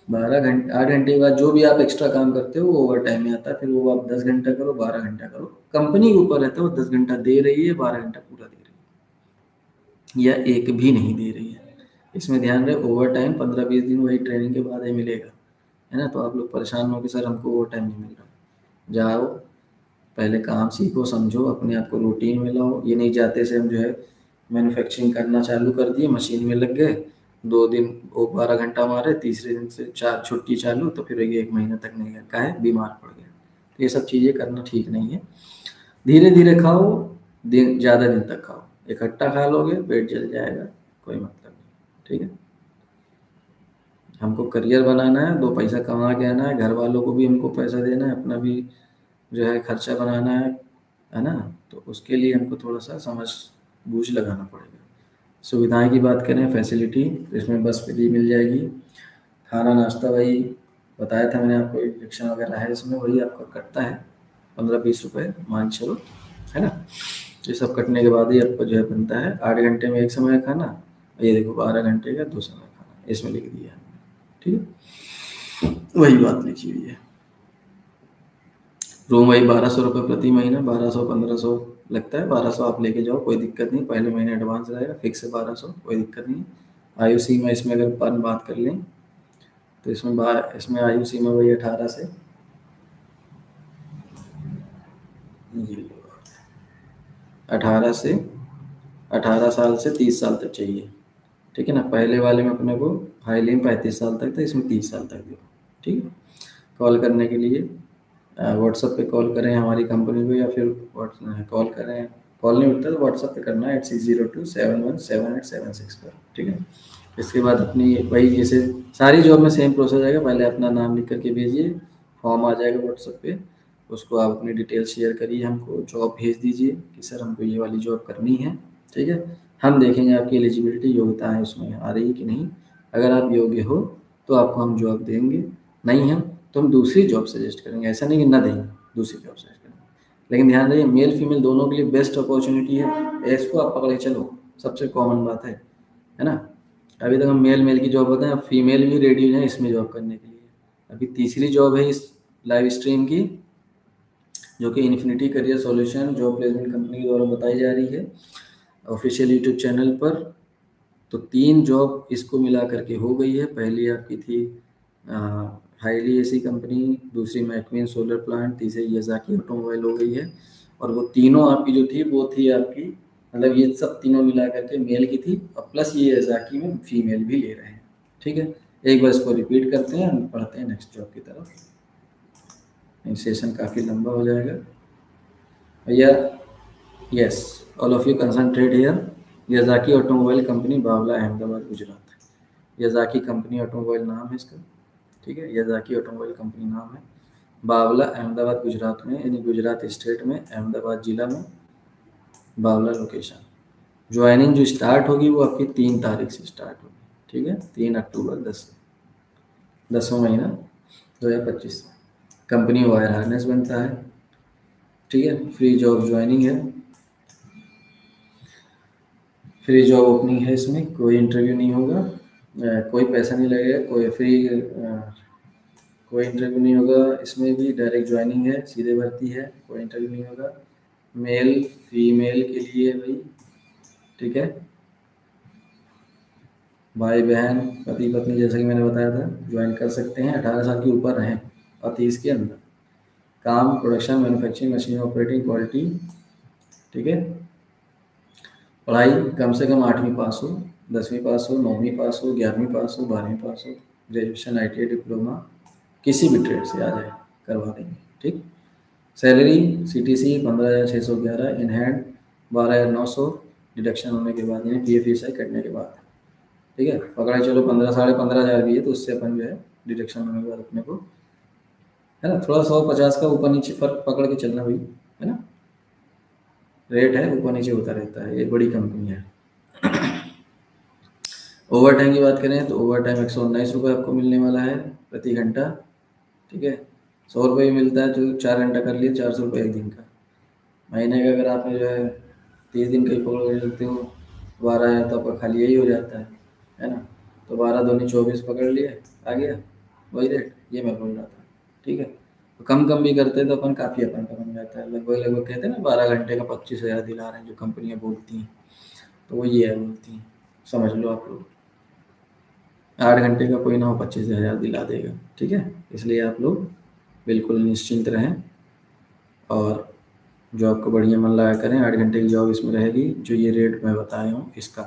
8 घंटे के बाद जो भी आप एक्स्ट्रा काम करते हो वो ओवर टाइम में आता है, फिर वो आप 10 घंटा करो, 12 घंटा करो, कंपनी के ऊपर रहता है वो 10 घंटा दे रही है, 12 घंटा पूरा दे रही है, या एक भी नहीं दे रही है। इसमें ध्यान रहे, ओवर टाइम 15-20 दिन वही ट्रेनिंग के बाद ही मिलेगा, है ना। तो आप लोग परेशान हो कि सर हमको ओवर टाइम नहीं मिल रहा। जाओ पहले काम सीखो, समझो, अपने आप को रूटीन में लाओ। ये नहीं जाते से हम जो है मैन्युफैक्चरिंग करना चालू कर दिए, मशीन में लग गए, 2 दिन वो 12 घंटा मारे, तीसरे दिन से 4 छुट्टी चालू, तो फिर ये 1 महीना तक नहीं गया, काहे बीमार पड़ गया। तो ये सब चीज़ें करना ठीक नहीं है। धीरे धीरे खाओ, दिन ज़्यादा दिन तक खाओ, इकट्ठा खा लोगे पेट जल जाएगा, कोई मतलब नहीं, ठीक है। हमको करियर बनाना है, 2 पैसा कमा के आना है, घर वालों को भी हमको पैसा देना है, अपना भी जो है खर्चा बनाना है ना। तो उसके लिए हमको थोड़ा सा समझ बूझ लगाना पड़ेगा। सुविधाएं की बात करें, फैसिलिटी, तो इसमें बस फ्री मिल जाएगी, खाना नाश्ता वही बताया था मैंने आपको, इंजेक्शन वगैरह है इसमें, वही आपका कटता है 15-20 रुपये मान चलो, है ना। ये सब कटने के बाद ही आपको जो है बनता है 8 घंटे में एक समय खाना, ये देखो 12 घंटे का 2 समय खाना, इसमें लिख दिया है, ठीक है, वही बात लिखी हुई है। रूम वही 1200 रुपये प्रति महीना, 1200-1500 लगता है, 1200 आप लेके जाओ, कोई दिक्कत नहीं, पहले महीने एडवांस रहेगा, फिक्स है 1200, कोई दिक्कत नहीं। आयु सीमा इसमें अगर अपन बात कर लें तो इसमें आयु सीमा वही 18 से, ये लो, 18 से 18 साल से 30 साल तक चाहिए, ठीक है ना। पहले वाले में अपने को हाईली में 35 साल तक था, इसमें 30 साल तक दो, ठीक है। कॉल करने के लिए व्हाट्सएप पे कॉल करें हमारी कंपनी को, या फिर कॉल करें, कॉल नहीं उठता तो व्हाट्सएप पे करना है 8602717876 पर, ठीक है। इसके बाद अपनी वही जैसे सारी जॉब में सेम प्रोसेस आएगा, पहले अपना नाम लिख करके भेजिए, फॉर्म आ जाएगा व्हाट्सएप पे, उसको आप अपनी डिटेल शेयर करिए, हमको जॉब भेज दीजिए कि सर हमको ये वाली जॉब करनी है, ठीक है। हम देखेंगे आपकी एलिजिबिलिटी, योग्यता है उसमें आ रही है कि नहीं। अगर आप योग्य हो तो आपको हम जॉब देंगे, नहीं हम तो हम दूसरी जॉब सजेस्ट करेंगे, ऐसा नहीं कि ना देंगे, दूसरी जॉब सजेस्ट करेंगे। लेकिन ध्यान रखिए, मेल फीमेल दोनों के लिए बेस्ट अपॉर्चुनिटी है, इसको आप पकड़े चलो, सबसे कॉमन बात है ना। अभी तक हम मेल मेल की जॉब बताएं, अब फीमेल भी रेडी है इसमें जॉब करने के लिए। अभी तीसरी जॉब है इस लाइव स्ट्रीम की, जो कि infinity career solution job placement company के द्वारा बताई जा रही है ऑफिशियल यूट्यूब चैनल पर। तो 3 जॉब इसको मिला करके हो गई है। पहली आपकी थी हाईली एसी कंपनी, दूसरी मैकविन सोलर प्लांट, तीसरी याज़ाकी ऑटोमोबाइल हो गई है। और वो तीनों आपकी जो थी वो थी आपकी, मतलब ये सब तीनों मिला करके मेल की थी, और प्लस ये याज़ाकी में फीमेल भी ले रहे हैं, ठीक है। एक बार इसको रिपीट करते हैं, हम पढ़ते हैं नेक्स्ट जॉब की तरफ, सेशन काफ़ी लंबा हो जाएगा भैया। Yes, all of you concentrate here. Yazaki automobile company, Bavla, Ahmedabad, Gujarat. Yazaki company automobile नाम है इसका, ठीक है। याज़ाकी ऑटोमोबाइल कंपनी नाम है, बावला, अहमदाबाद, गुजरात में, यानी गुजरात स्टेट में, अहमदाबाद जिला में, बावला लोकेशन। ज्वाइनिंग जो स्टार्ट होगी वो आपकी 3 तारीख से स्टार्ट होगी, ठीक है, 3 अक्टूबर 10वां महीना 2025। कंपनी वायर हार्नेस बनता है, ठीक है। फ्री जॉब ज्वाइनिंग है, फ्री जॉब ओपनिंग है, इसमें कोई इंटरव्यू नहीं होगा, कोई पैसा नहीं लगेगा, कोई इंटरव्यू नहीं होगा। इसमें भी डायरेक्ट ज्वाइनिंग है, सीधे भर्ती है, कोई इंटरव्यू नहीं होगा। मेल फीमेल के लिए भाई, ठीक है। भाई बहन पति पत्नी जैसा कि मैंने बताया था ज्वाइन कर सकते हैं, 18 साल के ऊपर रहें और 30 के अंदर। काम production manufacturing machine operating quality, ठीक है। पढ़ाई कम से कम 8वीं पास हो, 10वीं पास हो, 9वीं पास हो, 11वीं पास हो, 12वीं पास हो, ग्रेजुएशन ITI डिप्लोमा किसी भी ट्रेड से आ जाए, करवा देंगे, ठीक। Salary CTC 15,611, in hand 12,900, deduction होने के बाद यानी PF ESI कटने के बाद, ठीक है। पकड़ा चलो 15 15,500 भी है तो उससे अपन जो है डिडक्शन होने के बाद अपने को, है ना, थोड़ा 150 का ऊपर नीचे फर्क पकड़ के चलना भाई, है ना। रेट है ऊपर नीचे होता रहता है, ये बड़ी कंपनी है। ओवर टाइम की बात करें तो ओवर टाइम 119 रुपये आपको मिलने वाला है प्रति घंटा, ठीक है। 100 रुपये मिलता है जो 4 घंटा कर लिए, 400 रुपये एक दिन का। महीने का अगर आपने जो है 30 दिन का ही पकड़ के चलते हो, 12,000 तो आपका खाली यही हो जाता है ना। तो 12 दूनी 24 पकड़ लिए, आ गया वही रेट, ये मैं बोल रहा था, ठीक है। तो कम कम भी करते हैं तो अपन काफ़ी अपन का बन जाता है, लगभग लगभग कहते हैं ना 12 घंटे का 25,000 दिला रहे हैं जो कंपनियाँ बोलती हैं, तो वो ये है बोलती हैं, समझ लो आप लोग। 8 घंटे का कोई ना हो 25,000 दिला देगा, ठीक है। इसलिए आप लोग बिल्कुल निश्चिंत रहें और जॉब को बढ़िया मन लगा करें। 8 घंटे की जॉब इसमें रहेगी, जो ये रेट मैं बताया हूँ इसका,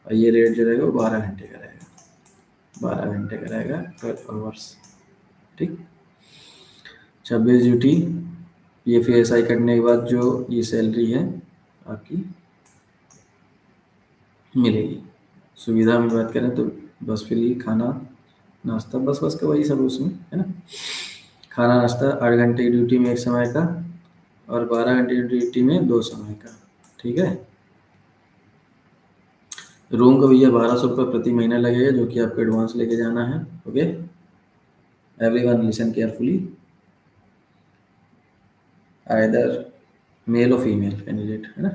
और ये रेट जो रहेगा वो 12 घंटे का रहेगा, 12 घंटे का रहेगा पर आवर्स, ठीक। 26 ड्यूटी, ये फिर SI करने के बाद जो ये सैलरी है आपकी मिलेगी। सुविधा में बात करें तो बस फ्री, खाना नाश्ता, बस का वही सब उसमें, है ना। खाना नाश्ता 8 घंटे की ड्यूटी में 1 समय का और 12 घंटे की ड्यूटी में 2 समय का, ठीक है। रूम का भैया 1200 रुपये प्रति महीना लगेगा, जो कि आपको एडवांस लेके जाना है, okay. Everyone listen carefully, either male और फीमेल कैंडिडेट, है ना,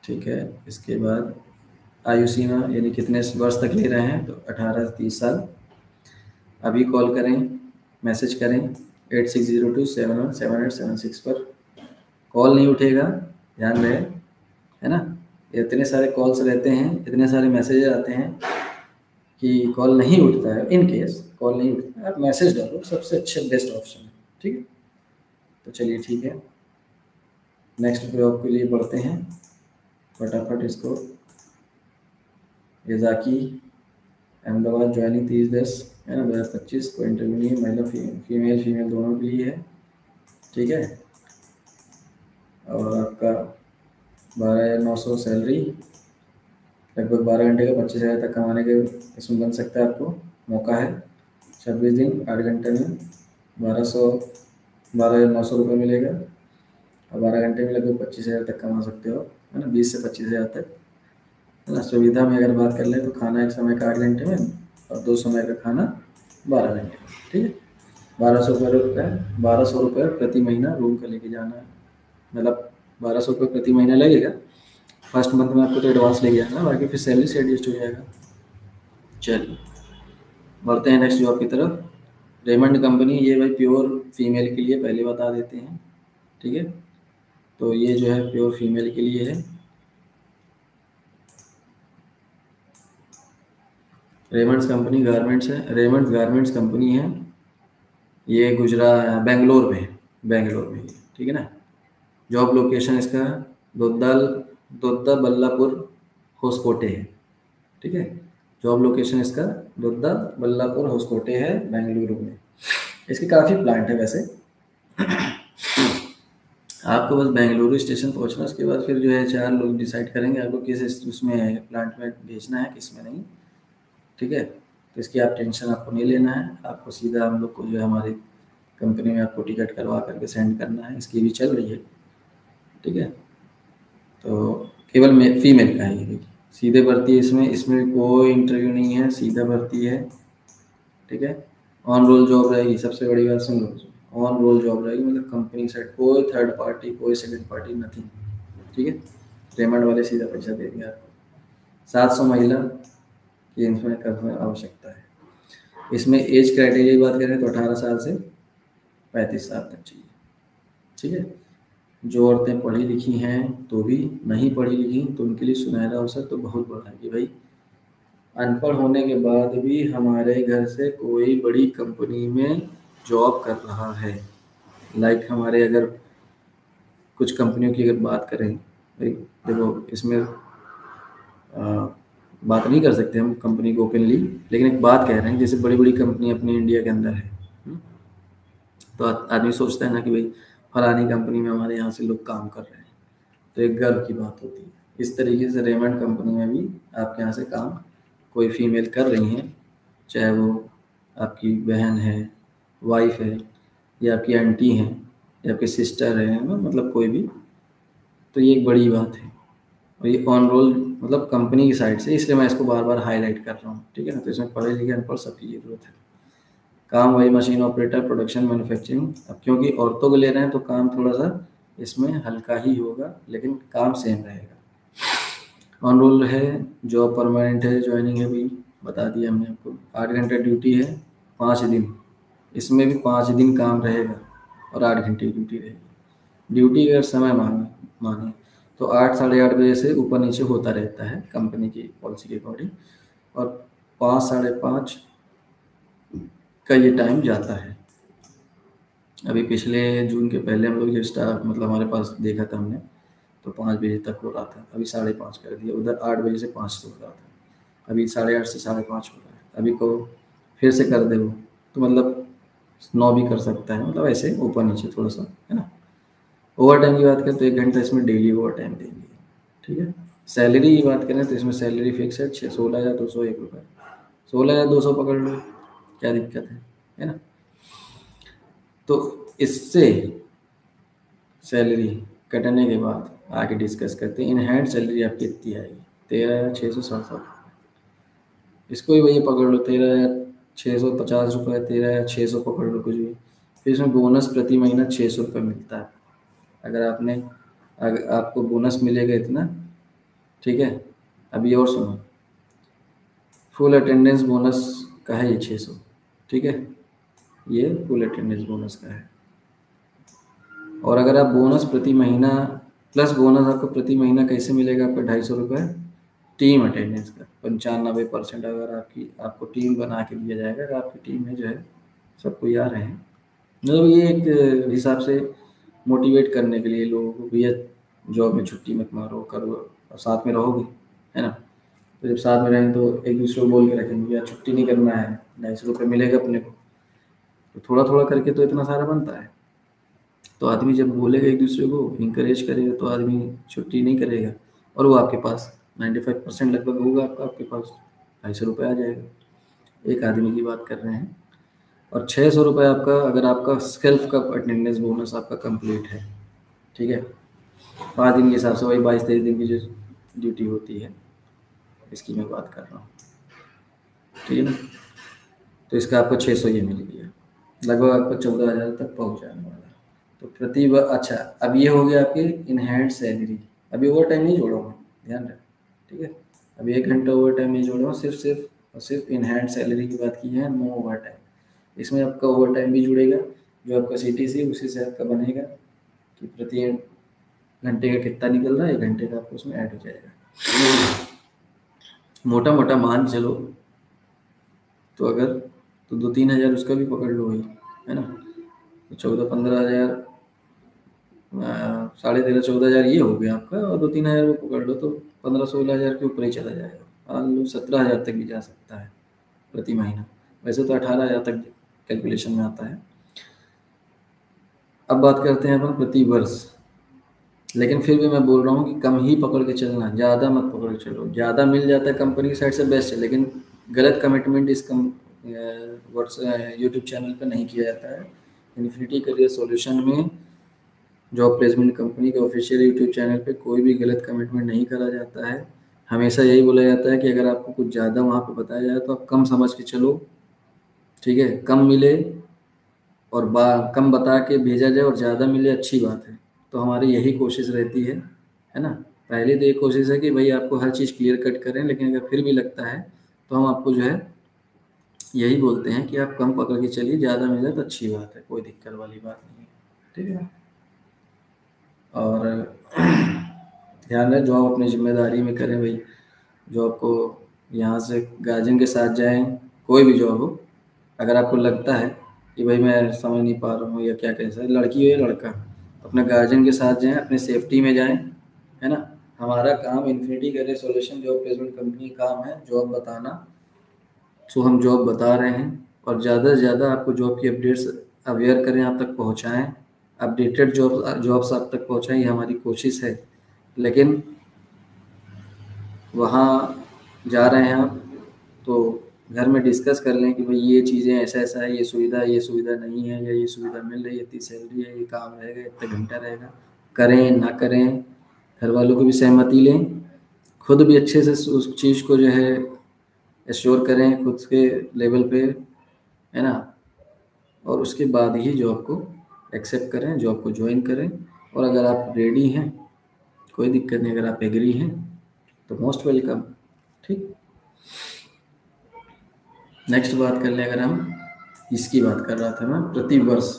ठीक है। इसके बाद आयु सीमा यानी कितने वर्ष तक ले रहे हैं, तो 18 से 30 साल। अभी कॉल करें, मैसेज करें 8602717876 पर। कॉल नहीं उठेगा, ध्यान रहे, है ना। इतने सारे कॉल्स रहते हैं, इतने सारे मैसेज आते हैं कि कॉल नहीं उठता है। इन केस कॉल नहीं उठता है, आप मैसेज डालो, सबसे अच्छा बेस्ट ऑप्शन है, ठीक है। तो चलिए ठीक है, नेक्स्ट जॉब के लिए बढ़ते हैं फटाफट इसको। ये जाकी अहमदाबाद ज्वाइनिंग 30/10 है ना 2025, कोई इंटरव्यू नहीं है, महिला फीमेल दोनों के लिए है, ठीक है। और आपका 12,900 सैलरी, लगभग 12 घंटे का 25,000 तक कमाने के इसमें बन सकता है, आपको मौका है। 26 दिन 8 घंटे में 12,900 रुपये मिलेगा और 12 घंटे में लगभग 25,000 तक कमा सकते हो, है ना, 20 से 25,000 तक, है ना। सुविधा में अगर बात कर लें तो खाना 1 समय का 8 घंटे में और 2 समय का खाना 12 घंटे में, ठीक है। 1200 रुपये प्रति महीना रूम का लेके जाना है, मतलब 1200 रुपये प्रति महीना लगेगा। फर्स्ट मंथ में आपको तो एडवांस लेके जाना है, बाकी फिर सैलरी से एडजस्ट हो जाएगा। चलिए बढ़ते हैं नेक्स्ट जॉब की तरफ। रेमंड कंपनी, ये भाई प्योर फीमेल के लिए पहले बता देते हैं, ठीक है। तो ये जो है प्योर फीमेल के लिए है। रेमंड्स कंपनी गारमेंट्स है, रेमंड्स गारमेंट्स कंपनी है, ये गुजरात बेंगलोर में, ठीक है ना। जॉब लोकेशन इसका दोद्दा बल्लापुर होसकोटे है, ठीक है। जॉब लोकेशन इसका दोद्दा बल्लापुर होसकोटे है, बेंगलुरु में। इसके काफ़ी प्लांट है वैसे। आपको बस बेंगलुरु स्टेशन पहुंचना, उसके बाद फिर जो है 4 लोग डिसाइड करेंगे आपको किस उसमें प्लांट में भेजना है, किस में नहीं, ठीक है। तो इसकी आप टेंशन आपको नहीं लेना है, आपको सीधा हम लोग को जो है हमारी कंपनी में आपको टिकट करवा करके सेंड करना है। इसकी भी चल रही है, ठीक है। तो केवल फीमेल का है ये, सीधे भर्ती है, इसमें इसमें कोई इंटरव्यू नहीं है, सीधा भर्ती है। ठीक है, ऑन रोल जॉब रहेगी, सबसे बड़ी बात सुन लो, ऑन रोल जॉब रहेगी, मतलब कंपनी साइड, कोई थर्ड पार्टी, कोई सेकंड पार्टी, नथिंग। ठीक है, पेमेंट वाले सीधा पैसा दे दिया आपको। 700 महिला की इसमें करने आवश्यकता है। इसमें एज क्राइटेरिया की बात करें तो 18 साल से 35 साल तक चाहिए। ठीक है, जो औरतें पढ़ी लिखी हैं तो भी, नहीं पढ़ी लिखी तो उनके लिए सुनहरा अवसर तो बहुत बड़ा है कि भाई अनपढ़ होने के बाद भी हमारे घर से कोई बड़ी कंपनी में जॉब कर रहा है। लाइक हमारे अगर कुछ कंपनियों की अगर बात करें, भाई देखो इसमें बात नहीं कर सकते हम कंपनी को ओपनली, लेकिन एक बात कह रहे हैं, जैसे बड़ी बड़ी कंपनी अपने इंडिया के अंदर है, तो आदमी सोचता है ना कि भाई फलानी कंपनी में हमारे यहाँ से लोग काम कर रहे हैं, तो एक गर्व की बात होती है। इस तरीके से रेमंड कंपनी में भी आपके यहाँ से काम कोई फीमेल कर रही हैं, चाहे वो आपकी बहन है, वाइफ है, या आपकी आंटी हैं, या आपकी सिस्टर है, मतलब कोई भी, तो ये एक बड़ी बात है। और ये ऑन रोल मतलब कंपनी की साइड से, इसलिए मैं इसको बार बार हाईलाइट कर रहा हूँ। ठीक है ना, तो इसमें पढ़े लिखे अनपढ़ सबकी ज़रूरत है। काम वही मशीन ऑपरेटर, प्रोडक्शन, मैन्युफैक्चरिंग। अब क्योंकि औरतों को ले रहे हैं तो काम थोड़ा सा इसमें हल्का ही होगा, लेकिन काम सेम रहेगा। ऑन रोल है, जॉब परमानेंट है, ज्वाइनिंग है, भी बता दिया हमने आपको। 8 घंटे ड्यूटी है, 5 दिन, इसमें भी 5 दिन काम रहेगा और 8 घंटे ड्यूटी रहेगी। ड्यूटी अगर समय माने तो 8 साढ़े 8 बजे से ऊपर नीचे होता रहता है कंपनी की पॉलिसी के अकॉर्डिंग, और 5 साढ़े 5 का ये टाइम जाता है। अभी पिछले जून के पहले हम लोग जब स्टार्ट, मतलब हमारे पास देखा था हमने, तो 5 बजे तक हो रहा था, अभी 5:30 कर दिया। उधर 8 बजे से 5 से हो रहा था, अभी 8:30 से 5:30 हो रहा है। अभी को फिर से कर दे वो, तो मतलब 9 भी कर सकता है, मतलब ऐसे ऊपर नीचे थोड़ा सा, है ना। ओवर टाइम की बात करें तो 1 घंटा इसमें डेली ओवर टाइम देंगे। ठीक है, सैलरी की बात करें तो इसमें सैलरी फिक्स है 16,201 रुपये, 16,200 पकड़ लो, क्या दिक्कत है ना। तो इससे सैलरी कटने के बाद आगे डिस्कस करते हैं। इन हैंड सैलरी आपकी इतनी आएगी 13,667। इसको भी भैया पकड़ लो 13,650 रुपये, 13,600 पकड़ लो कुछ भी। फिर इसमें बोनस प्रति महीना 600 रुपये मिलता है। अगर आपको बोनस मिलेगा इतना, ठीक है। अभी और सुनो, फुल अटेंडेंस बोनस का है ये 600। ठीक है, ये फुल अटेंडेंस बोनस का है। और अगर आप बोनस प्रति महीना प्लस बोनस आपको प्रति महीना कैसे मिलेगा, आपका 250 रुपये टीम अटेंडेंस का, 95% अगर आपको टीम बना के दिया जाएगा, अगर आपकी टीम में जो है सब कोई आ रहे हैं, मतलब ये एक हिसाब से मोटिवेट करने के लिए लोगों को, भैया जॉब में छुट्टी मत मारो, करो, और साथ में रहोगे, है ना। तो जब साथ में रहेंगे तो एक दूसरे को बोल के रखेंगे यार छुट्टी नहीं करना है, 250 रुपये मिलेगा अपने को, तो थोड़ा थोड़ा करके तो इतना सारा बनता है। तो आदमी जब बोलेगा एक दूसरे को, इंकरेज करेगा, तो आदमी छुट्टी नहीं करेगा, और वो आपके पास 95% लगभग होगा, आपके पास 250 रुपये आ जाएगा। एक आदमी की बात कर रहे हैं। और 600 रुपये आपका, अगर आपका सेल्फ का अटेंडेंस बोनस आपका कंप्लीट है। ठीक है, 5 दिन के हिसाब से वही 22-23 दिन की जो ड्यूटी होती है, इसकी मैं बात कर रहा हूँ। ठीक है ना, तो इसका आपको 600 ये मिल गया, लगभग आपको 14,000 तक पहुँच जाने वाला है। तो अच्छा, अब ये हो गया आपकी इन हैंड सैलरी। अभी ओवर टाइम नहीं जोड़ा हूँ, ध्यान रखें। ठीक है, अभी 1 घंटा ओवर टाइम नहीं जोड़ा हूँ, सिर्फ इन हैंड सैलरी की बात की है, नो ओवर टाइम। इसमें आपका ओवर टाइम भी जुड़ेगा, जो आपका CTC उसी से आपका बनेगा कि प्रति घंटे का कितना निकल रहा है, 1 घंटे का आपको उसमें ऐड हो जाएगा। मोटा मोटा मान चलो तो अगर, तो 2-3 हज़ार उसका भी पकड़ लो वही, है ना। तो 14-15 हज़ार, 13,500-14,000 ये हो गया आपका, और 2-3 हज़ार वो पकड़ लो तो 15-16 हज़ार के ऊपर ही चला जाएगा। मान लो 17 हज़ार तक भी जा सकता है प्रति महीना, वैसे तो 18 हज़ार तक कैलकुलेशन में आता है। अब बात करते हैं अपन प्रति वर्ष, लेकिन फिर भी मैं बोल रहा हूँ कि कम ही पकड़ के चलना, ज़्यादा मत पकड़ के चलो। ज़्यादा मिल जाता है कंपनी की साइड से बेस्ट है, लेकिन गलत कमिटमेंट इस यूट्यूब चैनल पर नहीं किया जाता है। इन्फिनिटी करियर सॉल्यूशन में जॉब प्लेसमेंट कंपनी के ऑफिशियल यूट्यूब चैनल पे कोई भी गलत कमिटमेंट नहीं करा जाता है। हमेशा यही बोला जाता है कि अगर आपको कुछ ज़्यादा वहाँ पे बताया जाए तो आप कम समझ के चलो, ठीक है। कम मिले और कम बता के भेजा जाए और ज़्यादा मिले, अच्छी बात है। तो हमारी यही कोशिश रहती है ना। पहले तो ये कोशिश है कि भाई आपको हर चीज़ क्लियर कट करें, लेकिन अगर फिर भी लगता है तो हम आपको जो है यही बोलते हैं कि आप कम पकड़ के चलिए, ज़्यादा मिल जाए तो अच्छी बात है, कोई दिक्कत वाली बात नहीं है, ठीक है। और ध्यान रहे जॉब अपनी जिम्मेदारी में करें भाई। जॉब को यहाँ से गार्जियन के साथ जाएं, कोई भी जॉब हो। अगर आपको लगता है कि भाई मैं समझ नहीं पा रहा हूँ या क्या कैसा है, लड़की हो या लड़का, अपने गार्जियन के साथ जाएं, अपने सेफ्टी में जाएं, है ना। हमारा काम infinity career solution job placement company काम है जॉब बताना। सो हम जॉब बता रहे हैं और ज़्यादा से ज़्यादा आपको जॉब की अपडेट्स अवेयर करें, आप तक पहुँचाएँ, अपडेटेड जॉब्स आप तक पहुँचाएँ, ये हमारी कोशिश है। लेकिन वहाँ जा रहे हैं आप तो घर में डिस्कस कर लें कि भाई ये चीज़ें ऐसा ऐसा है, ये सुविधा नहीं है, या ये सुविधा मिल रही है, इतनी सैलरी है, ये काम रहेगा, इतना घंटा रहेगा, करें ना करें। घर वालों को भी सहमति लें, खुद भी अच्छे से उस चीज़ को जो है एश्योर करें खुद के लेवल पे, है ना। और उसके बाद ही जॉब को एक्सेप्ट करें, जॉब को ज्वाइन करें। और अगर आप रेडी हैं, कोई दिक्कत नहीं, अगर आप एग्री हैं तो मोस्ट वेलकम, ठीक। नेक्स्ट बात कर लें, अगर हम इसकी बात कर रहा था मैं, प्रति वर्ष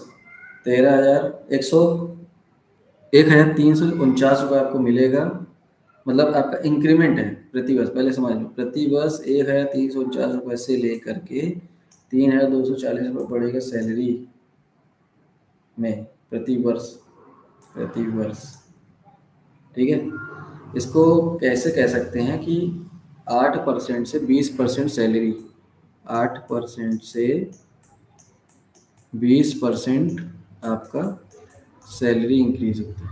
13,349 रुपये आपको मिलेगा। मतलब आपका इंक्रीमेंट है प्रति वर्ष, पहले समझ लो, प्रति वर्ष 1349 रुपये से लेकर के 3,240 रुपये बढ़ेगा सैलरी में, प्रति वर्ष, प्रति वर्ष, ठीक है। इसको कैसे कह सकते हैं कि 8% से 20% सैलरी, 8% से 20% आपका सैलरी इंक्रीज होता है।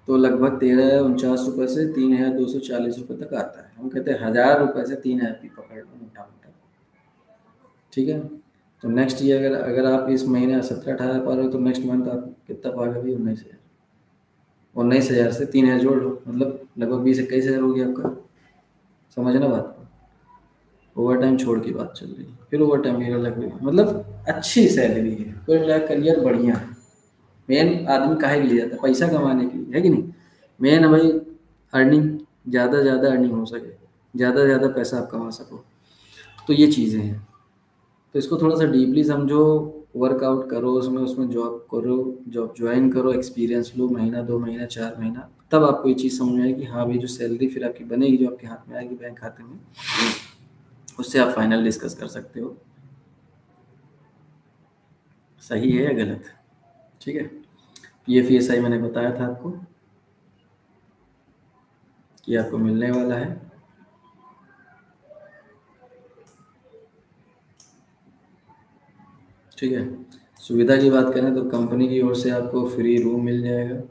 तो लगभग 13,049 से 3,240 रुपये तक आता है। हम कहते हैं 1,000 रुपये से 3,000 की पकड़ लो, मोटा मोटा, ठीक है। तो नेक्स्ट ईयर अगर आप इस महीने 17-18 पा रहे हो तो नेक्स्ट मंथ आप कितना पाओगे भाई? 19,000। 19,000 से 3,000 जोड़ लो, मतलब लगभग 20-21,000 हो गया आपका। समझना बात को, ओवर टाइम छोड़ की बात चल रही है, फिर ओवर टाइम की अलग हुई, मतलब अच्छी सैलरी है, कोई मिला करियर बढ़िया है। मेन आदमी काहे के लिए जाता है? पैसा कमाने के लिए, है कि नहीं। मेन है भाई अर्निंग, ज़्यादा से ज़्यादा अर्निंग हो सके, ज़्यादा से ज़्यादा पैसा आप कमा सको, तो ये चीज़ें हैं। तो इसको थोड़ा सा डीपली समझो, वर्कआउट करो उसमें, उसमें जॉब करो, जॉब ज्वाइन करो, एक्सपीरियंस लो, महीना 2 महीना 4 महीना, तब आपको ये चीज़ समझ में आएगी। हाँ भाई, जो सैलरी फिर आपकी बनेगी, जो आपके हाथ में आएगी बैंक खाते में, उससे आप फाइनल डिस्कस कर सकते हो सही है या गलत, ठीक है। PFESI मैंने बताया था आपको कि आपको मिलने वाला है, ठीक है। सुविधा की बात करें तो कंपनी की ओर से आपको फ्री रूम मिल जाएगा,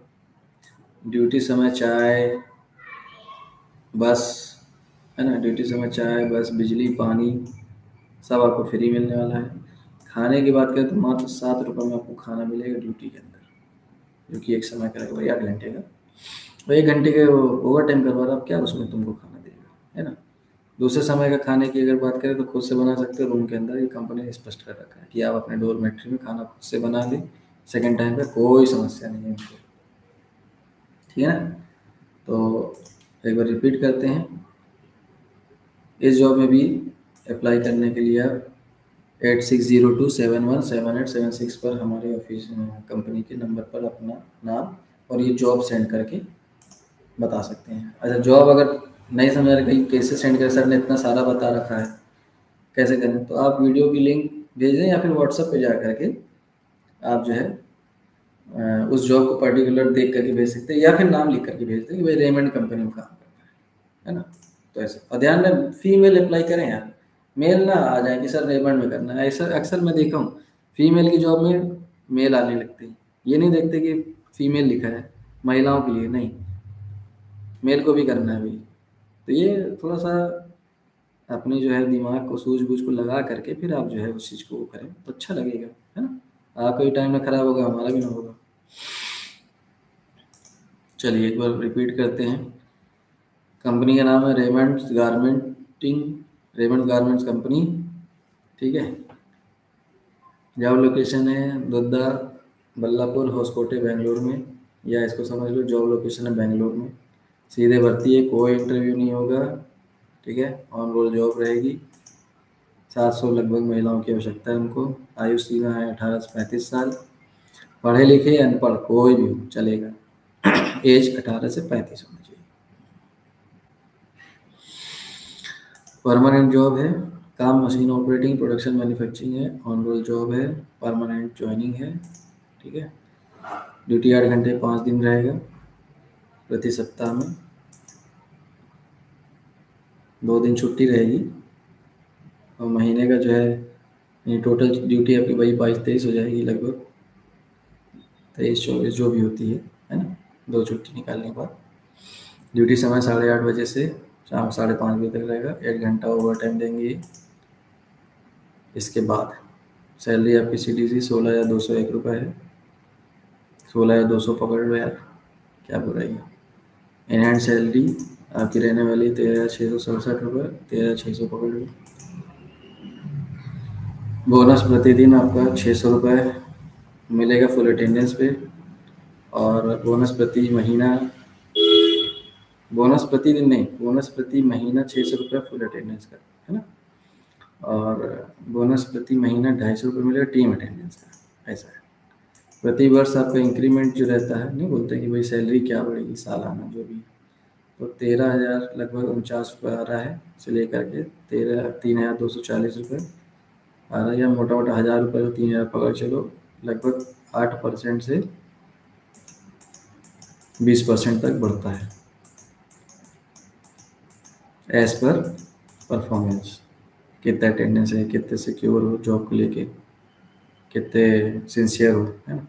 ड्यूटी समय चाय बस, है ना, ड्यूटी समय चाय बस, बिजली पानी सब आपको फ्री मिलने वाला है। खाने की बात करें तो मात्र 7 रुपये में आपको खाना मिलेगा ड्यूटी के अंदर, जो कि एक समय का रहेगा 8 घंटे का। और 1 घंटे के ओवर टाइम करवा रहा, आप क्या उसमें तुमको खाना देगा, है ना। दूसरे समय का खाने की अगर बात करें तो खुद से बना सकते हो रूम के अंदर, ये कंपनी ने स्पष्ट कर रखा है कि आप अपने डोरमेट्री में खाना खुद से बना लें, सेकेंड टाइम पे कोई समस्या नहीं है उनको, ठीक है ना। तो एक बार रिपीट करते हैं, इस जॉब में भी अप्लाई करने के लिए आप 8602717876 पर हमारे ऑफिस कंपनी के नंबर पर अपना नाम और ये जॉब सेंड करके बता सकते हैं। अच्छा, जॉब अगर नहीं समझ रहे कहीं कैसे सेंड करें, सर ने इतना सारा बता रखा है कैसे करें, तो आप वीडियो की लिंक भेज दें या फिर व्हाट्सएप पे जा करके आप जो है उस जॉब को पर्टिकुलर देख करके भेज सकते हैं, या फिर नाम लिख करके भेज दें कि भाई रेमंड कंपनी में काम करना है ना। तो ऐसे, और ध्यान में फीमेल अप्लाई करें यार, मेल ना आ जाए कि सर रेमंड में करना है। ऐसा अक्सर मैं देखा हूँ, फीमेल की जॉब में मेल आने लगते हैं, ये नहीं देखते कि फीमेल लिखा है, महिलाओं के लिए नहीं, मेल को भी करना है भाई। तो ये थोड़ा सा अपने जो है दिमाग को, सूझबूझ को लगा करके फिर आप जो है उस चीज़ को वो करें तो अच्छा लगेगा, है ना। आपका भी टाइम ना खराब होगा, हमारा भी ना होगा। चलिए एक बार रिपीट करते हैं, कंपनी का नाम है रेमंड गारमेंट्स कंपनी। ठीक है। जॉब लोकेशन है दोद्दा बल्लापुर होसकोटे बेंगलोर में, या इसको समझ लो जॉब लोकेशन है बेंगलोर में। सीधे भर्ती है, कोई इंटरव्यू नहीं होगा। ठीक है। ऑन रोल जॉब रहेगी। 700 लगभग महिलाओं की आवश्यकता है उनको। आयु सीमा है 18 से 35 साल। पढ़े लिखे अनपढ़ कोई भी हो चलेगा। एज 18 से 35 होना चाहिए। परमानेंट जॉब है। काम मशीन ऑपरेटिंग प्रोडक्शन मैन्युफैक्चरिंग है। ऑन रोल जॉब है। परमानेंट ज्वाइनिंग है। ठीक है। ड्यूटी 8 घंटे 5 दिन रहेगा प्रति सप्ताह में। 2 दिन छुट्टी रहेगी। और महीने का जो है टोटल ड्यूटी आपकी वही 22-23 हो जाएगी लगभग, 23-24 जो भी होती है ना। 2 छुट्टी निकालने के बाद ड्यूटी समय 8:30 बजे से शाम 5:30 बजे तक रहेगा। 1 घंटा ओवर टाइम देंगे। इसके बाद सैलरी आपकी CTC 16,201 रुपये है। 16,200 पकड़ लो यार, क्या बुराई है। इनहैंड सैलरी आपकी रहने वाली 13,667 रुपये, 13,600 पकड़ लो। बोनस प्रतिदिन आपका 600 रुपये मिलेगा फुल अटेंडेंस पे। और बोनस प्रति महीना, बोनस प्रतिदिन नहीं, बोनस प्रति महीना 600 रुपये फुल अटेंडेंस का, है ना। और बोनस प्रति महीना 250 रुपये मिलेगा टीम अटेंडेंस का। ऐसा है। प्रति वर्ष आपका इंक्रीमेंट जो रहता है, नहीं बोलते कि भाई सैलरी क्या बढ़ेगी सालाना जो भी, तो 13,000 लगभग 49 रुपये आ रहा है से लेकर के 3,240 रुपये आ रहा है, या मोटा मोटा 1,000 रुपये तो 3,000 पकड़ चलो। लगभग 8% से 20% तक बढ़ता है एज पर परफॉर्मेंस। कितना अटेंडेंस है, कितने सिक्योर हो जॉब को लेके, कितने सिंसियर हो, है ना।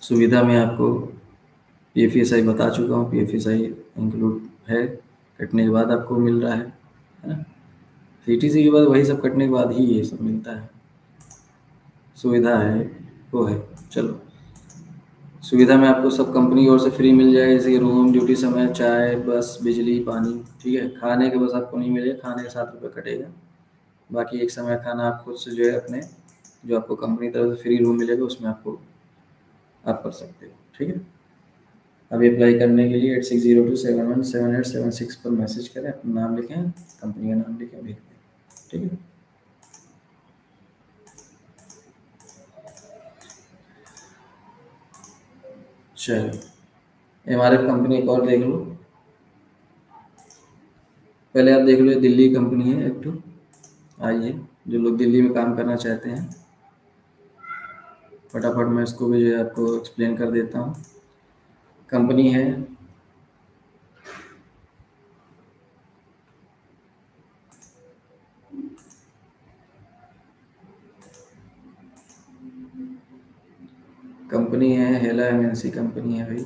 सुविधा में आपको PFSI बता चुका हूँ, PFSI इंक्लूड है, कटने के बाद आपको मिल रहा है ना। CTC के बाद वही सब कटने के बाद ही ये सब मिलता है। सुविधा है वो है। चलो, सुविधा में आपको सब कंपनी की ओर से फ्री मिल जाएगा, जैसे कि रूम, ड्यूटी समय, चाय, बस, बिजली, पानी। ठीक है। खाने के बस आपको नहीं मिलेगा, खाने के 7 रुपये कटेगा। बाकी एक समय खाना आप खुद से जो है अपने, जो आपको कंपनी तरफ से फ्री रूम मिलेगा उसमें आपको आप कर सकते हो। ठीक है। अभी अप्लाई करने के लिए 8602717876 पर मैसेज करें, अपना नाम लिखें, कंपनी का नाम लिखें, भेज दें। ठीक है। चलो, MRF कंपनी एक और देख लो। पहले आप देख लो, ये दिल्ली कंपनी है एक तो। आइए, जो लोग दिल्ली में काम करना चाहते हैं, फटाफट मैं इसको भी जो है आपको एक्सप्लेन कर देता हूँ। कंपनी है हेला MNC कंपनी है भाई।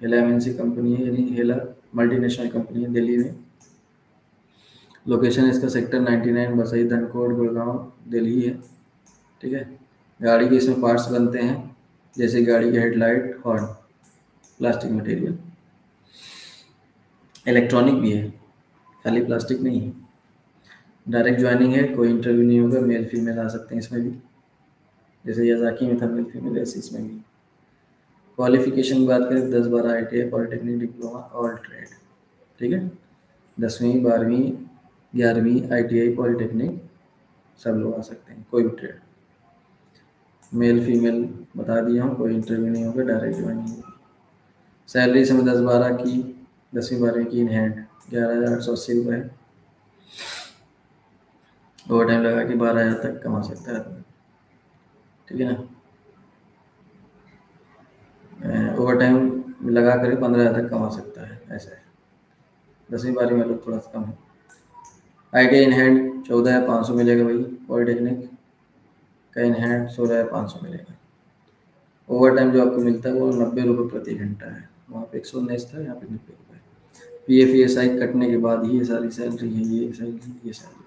हेला MNC कंपनी है, यानी हेला मल्टीनेशनल कंपनी है दिल्ली में। लोकेशन इसका सेक्टर 99 बसई धनकोड़ गुड़गांव दिल्ली है। ठीक है। गाड़ी के इसमें पार्ट्स बनते हैं, जैसे गाड़ी के headlight, horn, plastic material, electronic भी है, खाली प्लास्टिक नहीं है। डायरेक्ट ज्वाइनिंग है, कोई इंटरव्यू नहीं होगा, मेल फीमेल आ सकते हैं इसमें भी, जैसे याजाकी में था मेल फीमेल, ऐसे इसमें भी। क्वालिफिकेशन की बात करें, 10-12 ITI, polytechnic, diploma, all trade. ठीक है। 10वीं 12वीं 11वीं ITI, पॉलिटेक्निक सब लोग आ सकते हैं, कोई भी ट्रेड। मेल फीमेल बता दिया हूँ, कोई इंटरव्यू नहीं होगा, डायरेक्ट ज्वाइनिंग होगी। सैलरी इसमें 10-12 की, 10वीं 12वीं की इन हैंड 11,880 रुपये। ओवर टाइम लगा के 12,000 तक कमा सकता है आदमी। ठीक है ना। ओवर टाइम लगा कर 15,000 तक कमा सकता है, ऐसा है। 10वीं 12वीं में लोग थोड़ा सा कम है। ITI इन हैंड 14,500 मिलेगा भाई। पॉलिटेक्निक का इन हैंड 16,500 मिलेगा। ओवर टाइम जो आपको मिलता है वो 90 रुपये प्रति घंटा है। वहाँ पे 119 था, यहाँ पे 90 रुपये। PFSI कटने के बाद ही ये सारी सैलरी है, ये सैलरी, ये सैलरी।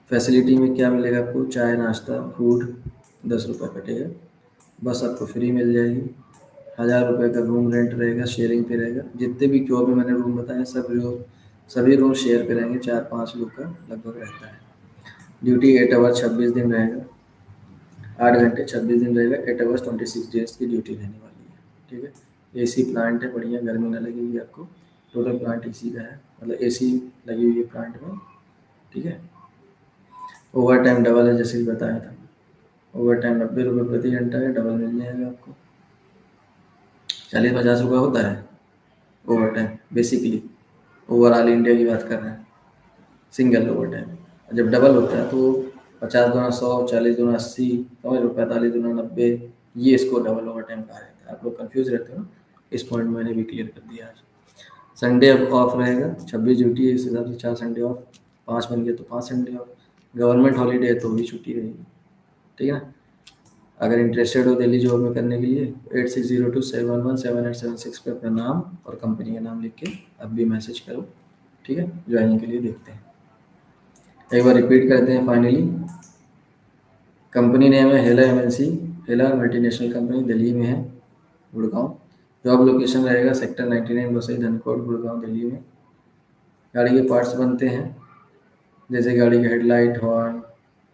फैसिलिटी में क्या मिलेगा आपको, चाय नाश्ता फूड 10 रुपये कटेगा। बस आपको फ्री मिल जाएगी। 1000 रुपये का रूम रेंट रहेगा, शेयरिंग पे रहेगा। जितने भी जो भी मैंने रूम बताए सभी रूम शेयर पे रहेंगे। 4-5 लोग का लगभग रहता है। ड्यूटी 8 आवर 26 दिन रहेगा, 8 घंटे 26 दिन रहेगा। 8 आवर्स 26 डेज की ड्यूटी रहने वाली है। ठीक है। एसी प्लांट है, बढ़िया, गर्मी ना लगेगी आपको। टोटल प्लांट एसी का है, मतलब एसी लगी हुई है प्लांट में। ठीक है। ओवर टाइम डबल है, जैसे कि बताया था। ओवर टाइम 90 रुपये प्रति घंटा है, डबल मिल जाएगा आपको। 40-50 रुपये होता है over time basically. Overall India की बात कर रहे हैं, सिंगल ओवर टाइम। जब डबल होता है तो 50 दूना 100, 40 दूना 80, समझ लो, 45 दूना 90, ये इसको डबल ओवर टाइम कहा जाता है। आप लोग कंफ्यूज रहते हो ना, इस पॉइंट मैंने भी क्लियर कर दिया आज। संडे अब ऑफ रहेगा, 26 ड्यूटी है, इस हिसाब से 4 संडे ऑफ, 5 बन गए तो 5 संडे ऑफ। गवर्नमेंट हॉलीडे है तो भी छुट्टी रहेगी। ठीक है ना। अगर इंटरेस्टेड हो दिल्ली जॉब में करने के लिए 860271178776 पे अपना नाम और कंपनी का नाम लिख के अब भी मैसेज करो। ठीक है। ज्वाइनिंग के लिए देखते हैं, एक बार रिपीट करते हैं फाइनली। कंपनी नेम है हेला एमएनसी, हेला मल्टीनेशनल कंपनी, दिल्ली में है, गुड़गांव। जॉब लोकेशन रहेगा सेक्टर 99 बसई धनकोट, गुड़गांव, दिल्ली में। गाड़ी के पार्ट्स बनते हैं, जैसे गाड़ी के हेडलाइट, हॉर्न,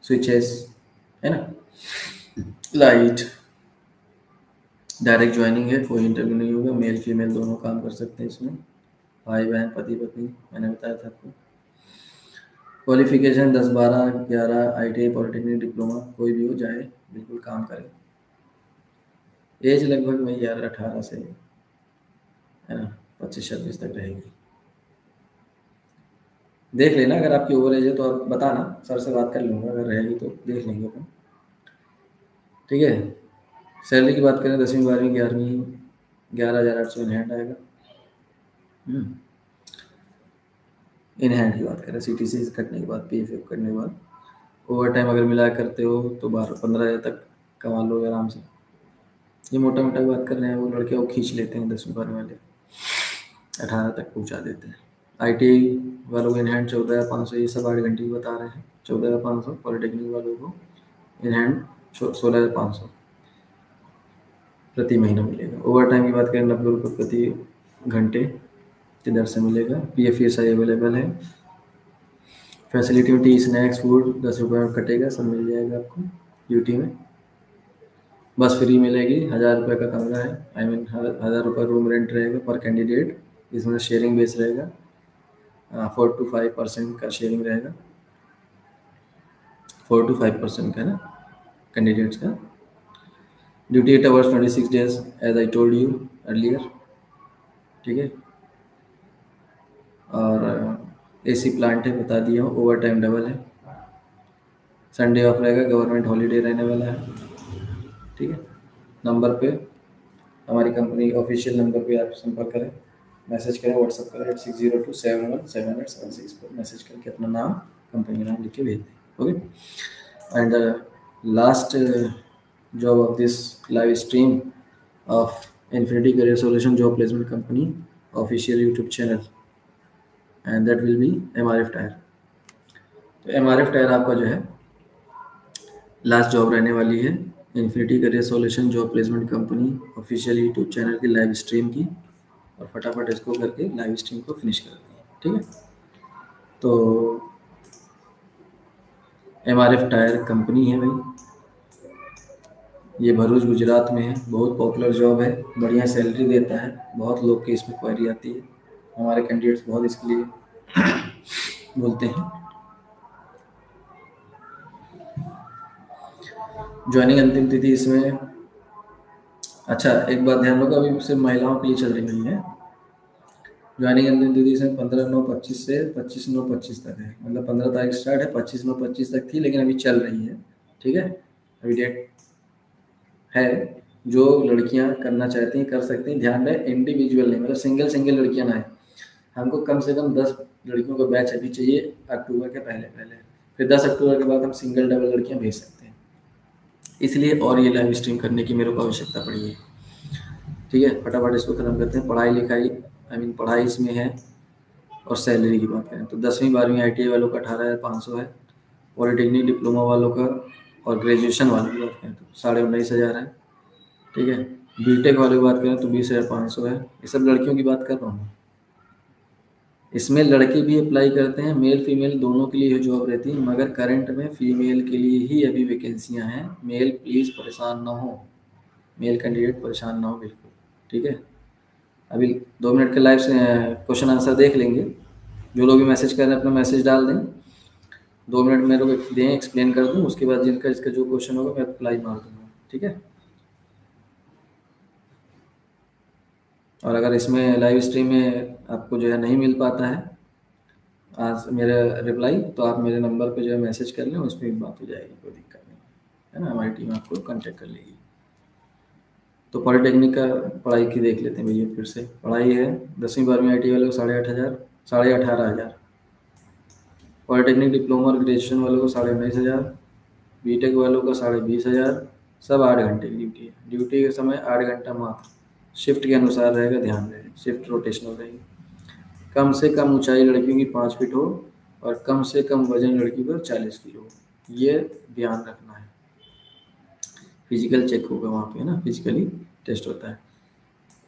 स्विचेस, है ना, लाइट। डायरेक्ट ज्वाइनिंग है, कोई इंटरव्यू नहीं होगा। मेल फीमेल दोनों काम कर सकते हैं इसमें, भाई बहन, पति पत्नी, मैंने बताया था आपको। क्वालिफिकेशन 10, 12, 11 ITI, पॉलिटेक्निक, डिप्लोमा, कोई भी हो जाए, बिल्कुल काम करे। एज लगभग वही यार 18 से, है ना, 25-26 तक रहेगी। देख लेना, अगर आपकी ओवर एज है तो आप बताना, सर से बात कर लूँगा, अगर रहेगी तो देख लेंगे अपन। ठीक है। सैलरी की बात करें 10वीं 12वीं 11वीं 11,800 इन हैंड आएगा। इन हैंड की बात करें, CTC कटने के बाद, PF कटने के बाद। ओवर टाइम अगर मिला करते हो तो 12-15 हज़ार तक कमा लो आराम से। ये मोटा मोटा बात कर रहे हैं, वो लड़के वो खींच लेते हैं 10वीं 12वीं वाले, 18 तक पहुंचा देते हैं। ITI वालों को इन हैंड 14,500, ये सब 8 घंटे की बता रहे हैं, 14,500। पॉलिटेक्निक वालों को इन हैंड 16,500 प्रति महीना मिलेगा। ओवर टाइम की बात करें 90 रुपये प्रति घंटे की दर से मिलेगा। PF ESI अवेलेबल है। फैसिलिटी में टी, स्नैक्स, फूड 10 रुपये में कटेगा, सब मिल जाएगा आपको ड्यूटी में। बस फ्री मिलेगी। 1000 रुपये का कमरा है, आई मीन 1000 रुपये रूम रेंट रहेगा पर कैंडिडेट। इसमें शेयरिंग बेस रहेगा, 4 to 5% का शेयरिंग रहेगा, 4 to 5% का ना कैंडिडेट्स का। Duty 8 hours 26 days as I told you earlier. ठीक है। और AC प्लांट है, बता दिया हूँ। ओवर टाइम डबल है, संडे ऑफ रहेगा, गवर्नमेंट हॉलीडे रहने वाला है। ठीक है। नंबर पे, हमारी कंपनी ऑफिशियल नंबर पे आप संपर्क करें, मैसेज करें, व्हाट्सअप करें 8602717876 पर मैसेज करके अपना नाम, कंपनी का नाम लिख के भेज दें। Okay. And last job of this live stream of infinity career solution job placement company official YouTube channel, and that will be MRF tyre. तो MRF टायर आपका जो है लास्ट जॉब रहने वाली है, infinity career solution job placement company official YouTube channel की live stream की। और फटाफट इसको करके लाइव स्ट्रीम को फिनिश करते हैं। ठीक है। तो MRF टायर कंपनी है भाई, ये भरूच गुजरात में है। बहुत पॉपुलर जॉब है, बढ़िया सैलरी देता है, बहुत लोग की इसमें क्वेरी आती है, हमारे कैंडिडेट्स बहुत इसके लिए बोलते हैं। ज्वाइनिंग अंतिम तिथि इसमें, अच्छा एक बात ध्यान रखो, अभी सिर्फ महिलाओं के लिए चल रही है। ज्वाइनिंग अंतिम तिथि इसमें 15/9/25 से 25/9/25 तक है, मतलब 15 तारीख स्टार्ट है, 25/9/25 तक थी, लेकिन अभी चल रही है। ठीक है। अभी डेट है। जो लड़कियां करना चाहती हैं कर सकती हैं, ध्यान रहे इंडिविजुअल नहीं, मतलब सिंगल लड़कियां ना है। हमको कम से कम 10 लड़कियों का बैच अभी चाहिए अक्टूबर के पहले पहले, फिर 10 अक्टूबर के बाद हम सिंगल डबल लड़कियां भेज सकते हैं। इसलिए और ये लाइव स्ट्रीम करने की मेरे को आवश्यकता पड़ी है। ठीक है। फटाफट इसको खत्म करते हैं। पढ़ाई लिखाई, आई मीन पढ़ाई इसमें है। और सैलरी की बात करें तो 10वीं 12वीं ITI वालों का 18,500 है, पॉलिटेक्निक डिप्लोमा वालों का और ग्रेजुएशन वालों की बात करें तो 19,500 है। ठीक है। बीटेक वाले की बात करें तो 20,500 है। ये सब लड़कियों की बात कर रहा हूँ। इसमें लड़के भी अप्लाई करते हैं, मेल फीमेल दोनों के लिए जॉब रहती है, मगर करंट में फीमेल के लिए ही अभी वैकेंसियां हैं। मेल प्लीज़ परेशान ना हो, मेल कैंडिडेट परेशान ना हो बिल्कुल। ठीक है। अभी 2 मिनट के लाइव से क्वेश्चन आंसर देख लेंगे। जो लोग भी मैसेज कर रहे हैं अपना मैसेज डाल दें, 2 मिनट मेरे को दें, एक्सप्लेन कर दूँ, उसके बाद जिनका जिसका जो क्वेश्चन होगा मैं अप्लाई मार दूँगा। ठीक है। और अगर इसमें लाइव स्ट्रीम में आपको जो है नहीं मिल पाता है आज मेरा रिप्लाई, तो आप मेरे नंबर पे जो है मैसेज कर लें, उस पर भी बात हो जाएगी, कोई दिक्कत नहीं है ना। हमारी टीम आपको कांटेक्ट कर लेगी। तो पॉलिटेक्निक का पढ़ाई की देख लेते हैं भैया। फिर से पढ़ाई है 10वीं 12वीं IT वालों को 8,500, 18,500। पॉलिटेक्निक डिप्लोमा और ग्रेजुएशन वालों को 19,500। बीटेक वालों को 20,500। सब 8 घंटे की ड्यूटी है। ड्यूटी का समय 8 घंटा मात्र। शिफ्ट के अनुसार रहेगा, ध्यान रहे, शिफ्ट रोटेशनल रहेगी। कम से कम ऊंचाई लड़कियों की 5 फीट हो और कम से कम वजन लड़की का 40 किलो हो, ये ध्यान रखना है। फिजिकल चेक होगा वहाँ पे, है ना, फिजिकली टेस्ट होता है।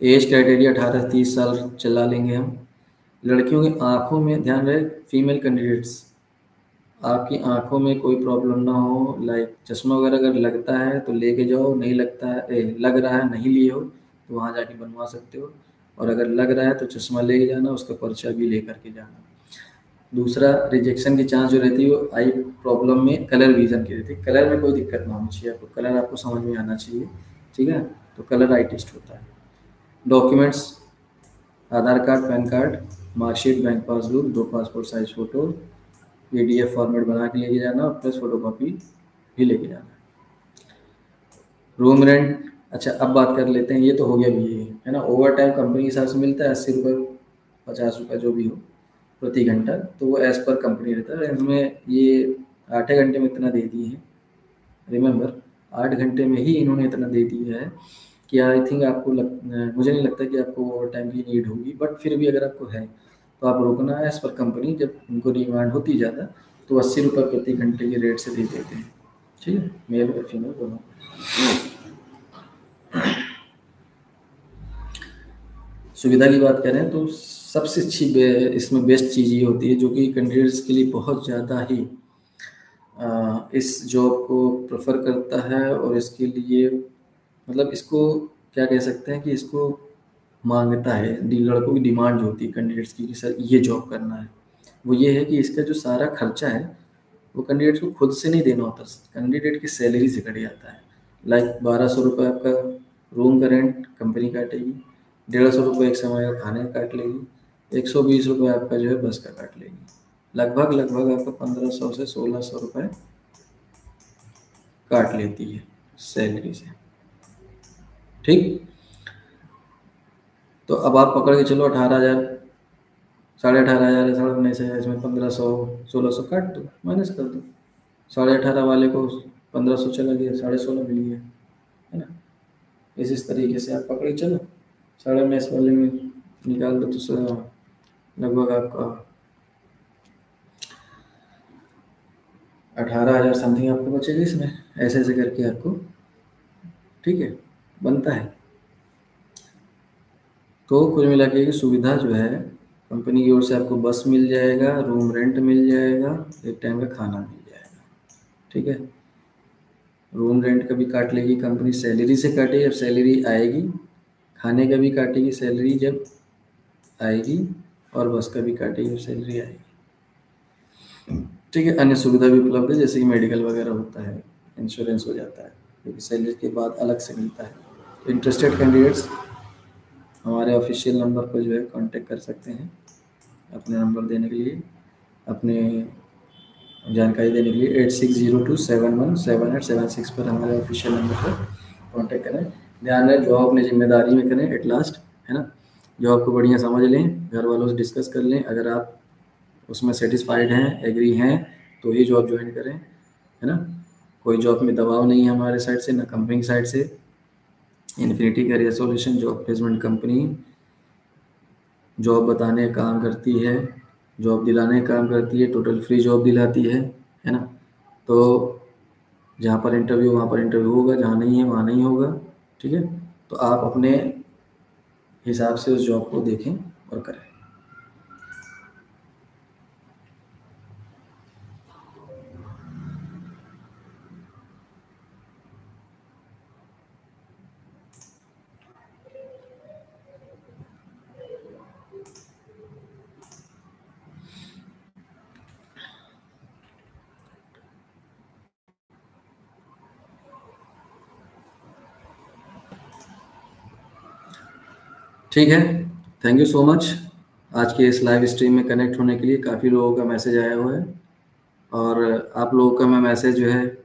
एज क्राइटेरिया 18 से 30 साल चला लेंगे हम। लड़कियों की आंखों में ध्यान रहे, फीमेल कैंडिडेट्स, आपकी आंखों में कोई प्रॉब्लम ना हो। लाइक चश्मा वगैरह अगर लगता है तो लेके जाओ, नहीं लगता है लग रहा है नहीं लिए हो तो वहाँ जाके बनवा सकते हो। और अगर लग रहा है तो चश्मा लेके जाना, उसका पर्चा भी लेकर के जाना। दूसरा, रिजेक्शन की चांस जो रहती है वो आई प्रॉब्लम में कलर विजन की रहती है। कलर में कोई दिक्कत ना होनी चाहिए आपको, कलर आपको समझ में आना चाहिए। ठीक है। तो कलर आई टेस्ट होता है। Documents, Aadhaar card, PAN card, marksheet, bank passbook, 2 passport size photo, PDF format बना के लेके जाना और प्लस फोटोकॉपी भी लेके जाना। रूम रेंट, अच्छा अब बात कर लेते हैं, ये तो हो गया भी ये, है ना। ओवर टाइम कंपनी के हिसाब से मिलता है, 80 रुपये 50 रुपये जो भी हो प्रति घंटा, तो वो एज़ पर कंपनी रहता है। इसमें ये 8 घंटे में इतना दे दिए हैं, रिमेंबर 8 घंटे में ही इन्होंने इतना दे दिया है कि आई थिंक आपको मुझे नहीं लगता कि आपको ओवर टाइम की नीड होगी, बट फिर भी अगर आपको है तो आप रोकना है एज़ पर कंपनी। जब उनको डिमांड होती ज़्यादा तो 80 रुपये प्रति घंटे के रेट से दे देते हैं। ठीक है, मेल और फीमेल दोनों। सुविधा की बात करें तो सबसे अच्छी इसमें बेस्ट चीज़ ये होती है, जो कि कैंडिडेट्स के लिए बहुत ज़्यादा ही इस जॉब को प्रेफर करता है, और इसके लिए मतलब इसको क्या कह सकते हैं कि इसको मांगता है, लड़कों की डिमांड जो होती है कैंडिडेट्स की कि सर ये जॉब करना है, वो ये है कि इसका जो सारा खर्चा है वो कैंडिडेट्स को खुद से नहीं देना होता, कैंडिडेट की सैलरी से कट जाता है। लाइक 1,200 रुपये आपका रूम का रेंट कंपनी काटेगी, 150 रुपये एक समय का खाने का काट लेगी, 120 रुपये आपका जो है बस का काट लेगी। लगभग लगभग आपका 1,500 से 1,600 रुपये काट लेती है सैलरी से। ठीक। तो अब आप पकड़ के चलो 18,000, 18,500, 19,500, इसमें 1,500 1,600 काट दो, माइनस कर दो। 18,500 वाले को 1,500 चला गया, 16,500 मिल गया, है ना। इस तरीके से आप पकड़ के चलो, 19,500 वाले में निकाल दो तो लगभग आपका 18,000 समथिंग आपको बचेगा इसमें, ऐसे ऐसे करके आपको, ठीक है, बनता है। तो कुल मिला के ये सुविधा जो है कंपनी की ओर से आपको बस मिल जाएगा, रूम रेंट मिल जाएगा, एक टाइम का खाना मिल जाएगा। ठीक है। रूम रेंट का भी काट लेगी कंपनी, सैलरी से काटेगी जब सैलरी आएगी, खाने का भी काटेगी सैलरी जब आएगी, और बस का भी काटेगी जब सैलरी आएगी। ठीक है। अन्य सुविधा भी उपलब्ध है, जैसे कि मेडिकल वगैरह होता है, इंश्योरेंस हो जाता है, जो कि सैलरी के बाद अलग से मिलता है। इंटरेस्टेड कैंडिडेट्स हमारे ऑफिशियल नंबर पर जो है कांटेक्ट कर सकते हैं अपने नंबर देने के लिए, अपने जानकारी देने के लिए 8602717876 पर हमारे ऑफिशियल नंबर पर कांटेक्ट करें। ध्यान रहे जॉब अपनी जिम्मेदारी में करें एट लास्ट, है ना। जॉब को बढ़िया समझ लें, घर वालों से डिस्कस कर लें, अगर आप उसमें सेटिस्फाइड हैं, एग्री हैं, तो ही जॉब ज्वाइन करें, है ना। कोई जॉब में दबाव नहीं है हमारे साइड से, ना कंपनी की साइड से। Infinity career solution job placement company job बताने का काम करती है, जॉब दिलाने का काम करती है, टोटल फ्री जॉब दिलाती है ना। तो जहाँ पर इंटरव्यू वहाँ पर इंटरव्यू होगा, जहाँ नहीं है वहाँ नहीं होगा। ठीक है, तो आप अपने हिसाब से उस जॉब को देखें और करें। ठीक है, थैंक यू सो मच आज के इस लाइव स्ट्रीम में कनेक्ट होने के लिए। काफ़ी लोगों का मैसेज आया हुआ है और आप लोगों का मैं मैसेज जो है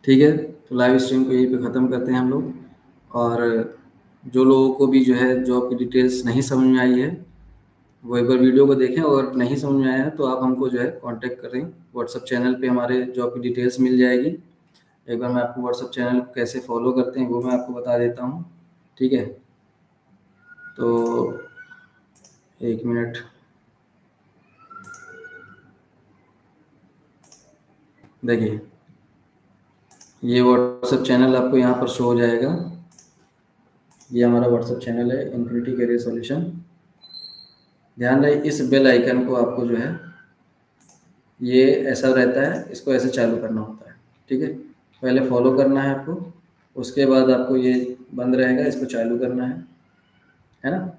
ठीक है, तो लाइव स्ट्रीम को यहीं पे ख़त्म करते हैं हम लोग। और जो लोगों को भी जो है जॉब की डिटेल्स नहीं समझ में आई है वो एक बार वीडियो को देखें, और नहीं समझ में आया है तो आप हमको जो है कांटेक्ट करें। व्हाट्सएप चैनल पे हमारे जॉब की डिटेल्स मिल जाएगी। एक बार मैं आपको व्हाट्सएप चैनल को कैसे फॉलो करते हैं वो मैं आपको बता देता हूँ। ठीक है, तो एक मिनट, देखिए ये व्हाट्सएप चैनल आपको यहाँ पर शो हो जाएगा। ये हमारा व्हाट्सएप चैनल है इन्फिनिटी करियर सॉल्यूशन। ध्यान रहे इस बेल आइकन को आपको जो है ये ऐसा रहता है, इसको ऐसे चालू करना होता है। ठीक है, पहले फॉलो करना है आपको, उसके बाद आपको ये बंद रहेगा, इसको चालू करना है ना।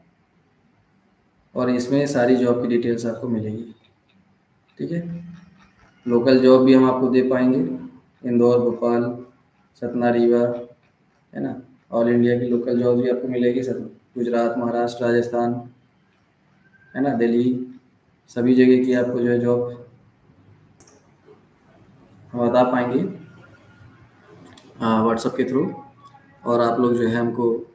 और इसमें सारी जॉब की डिटेल्स आपको मिलेगी। ठीक है, लोकल जॉब भी हम आपको दे पाएंगे, इंदौर, भोपाल, सतना, रीवा, है ना। ऑल इंडिया की लोकल जॉब भी आपको मिलेगी, सब गुजरात, महाराष्ट्र, राजस्थान, है ना, दिल्ली, सभी जगह की आपको जो है जॉब हम बता पाएंगे व्हाट्सएप के थ्रू। और आप लोग जो है हमको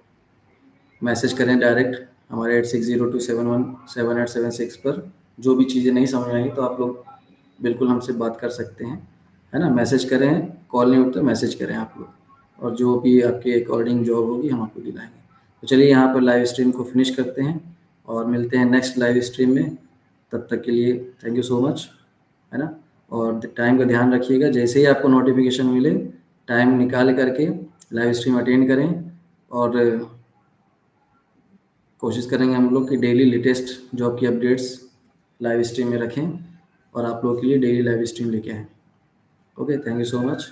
मैसेज करें डायरेक्ट हमारे 8602717876 पर। जो भी चीज़ें नहीं समझ आएंगी तो आप लोग बिल्कुल हमसे बात कर सकते हैं, है ना। मैसेज करें, कॉल नहीं उठता, मैसेज करें आप लोग, और जो भी आपके अकॉर्डिंग जॉब होगी हम आपको दिलाएंगे। तो चलिए यहाँ पर लाइव स्ट्रीम को फिनिश करते हैं और मिलते हैं नेक्स्ट लाइव स्ट्रीम में। तब तक के लिए थैंक यू सो मच, है ना। और टाइम का ध्यान रखिएगा, जैसे ही आपको नोटिफिकेशन मिले टाइम निकाल करके लाइव स्ट्रीम अटेंड करें। और कोशिश करेंगे हम लोग कि डेली लेटेस्ट जॉब की अपडेट्स लाइव स्ट्रीम में रखें और आप लोगों के लिए डेली लाइव स्ट्रीम लेके आएँ। Okay, thank you so much.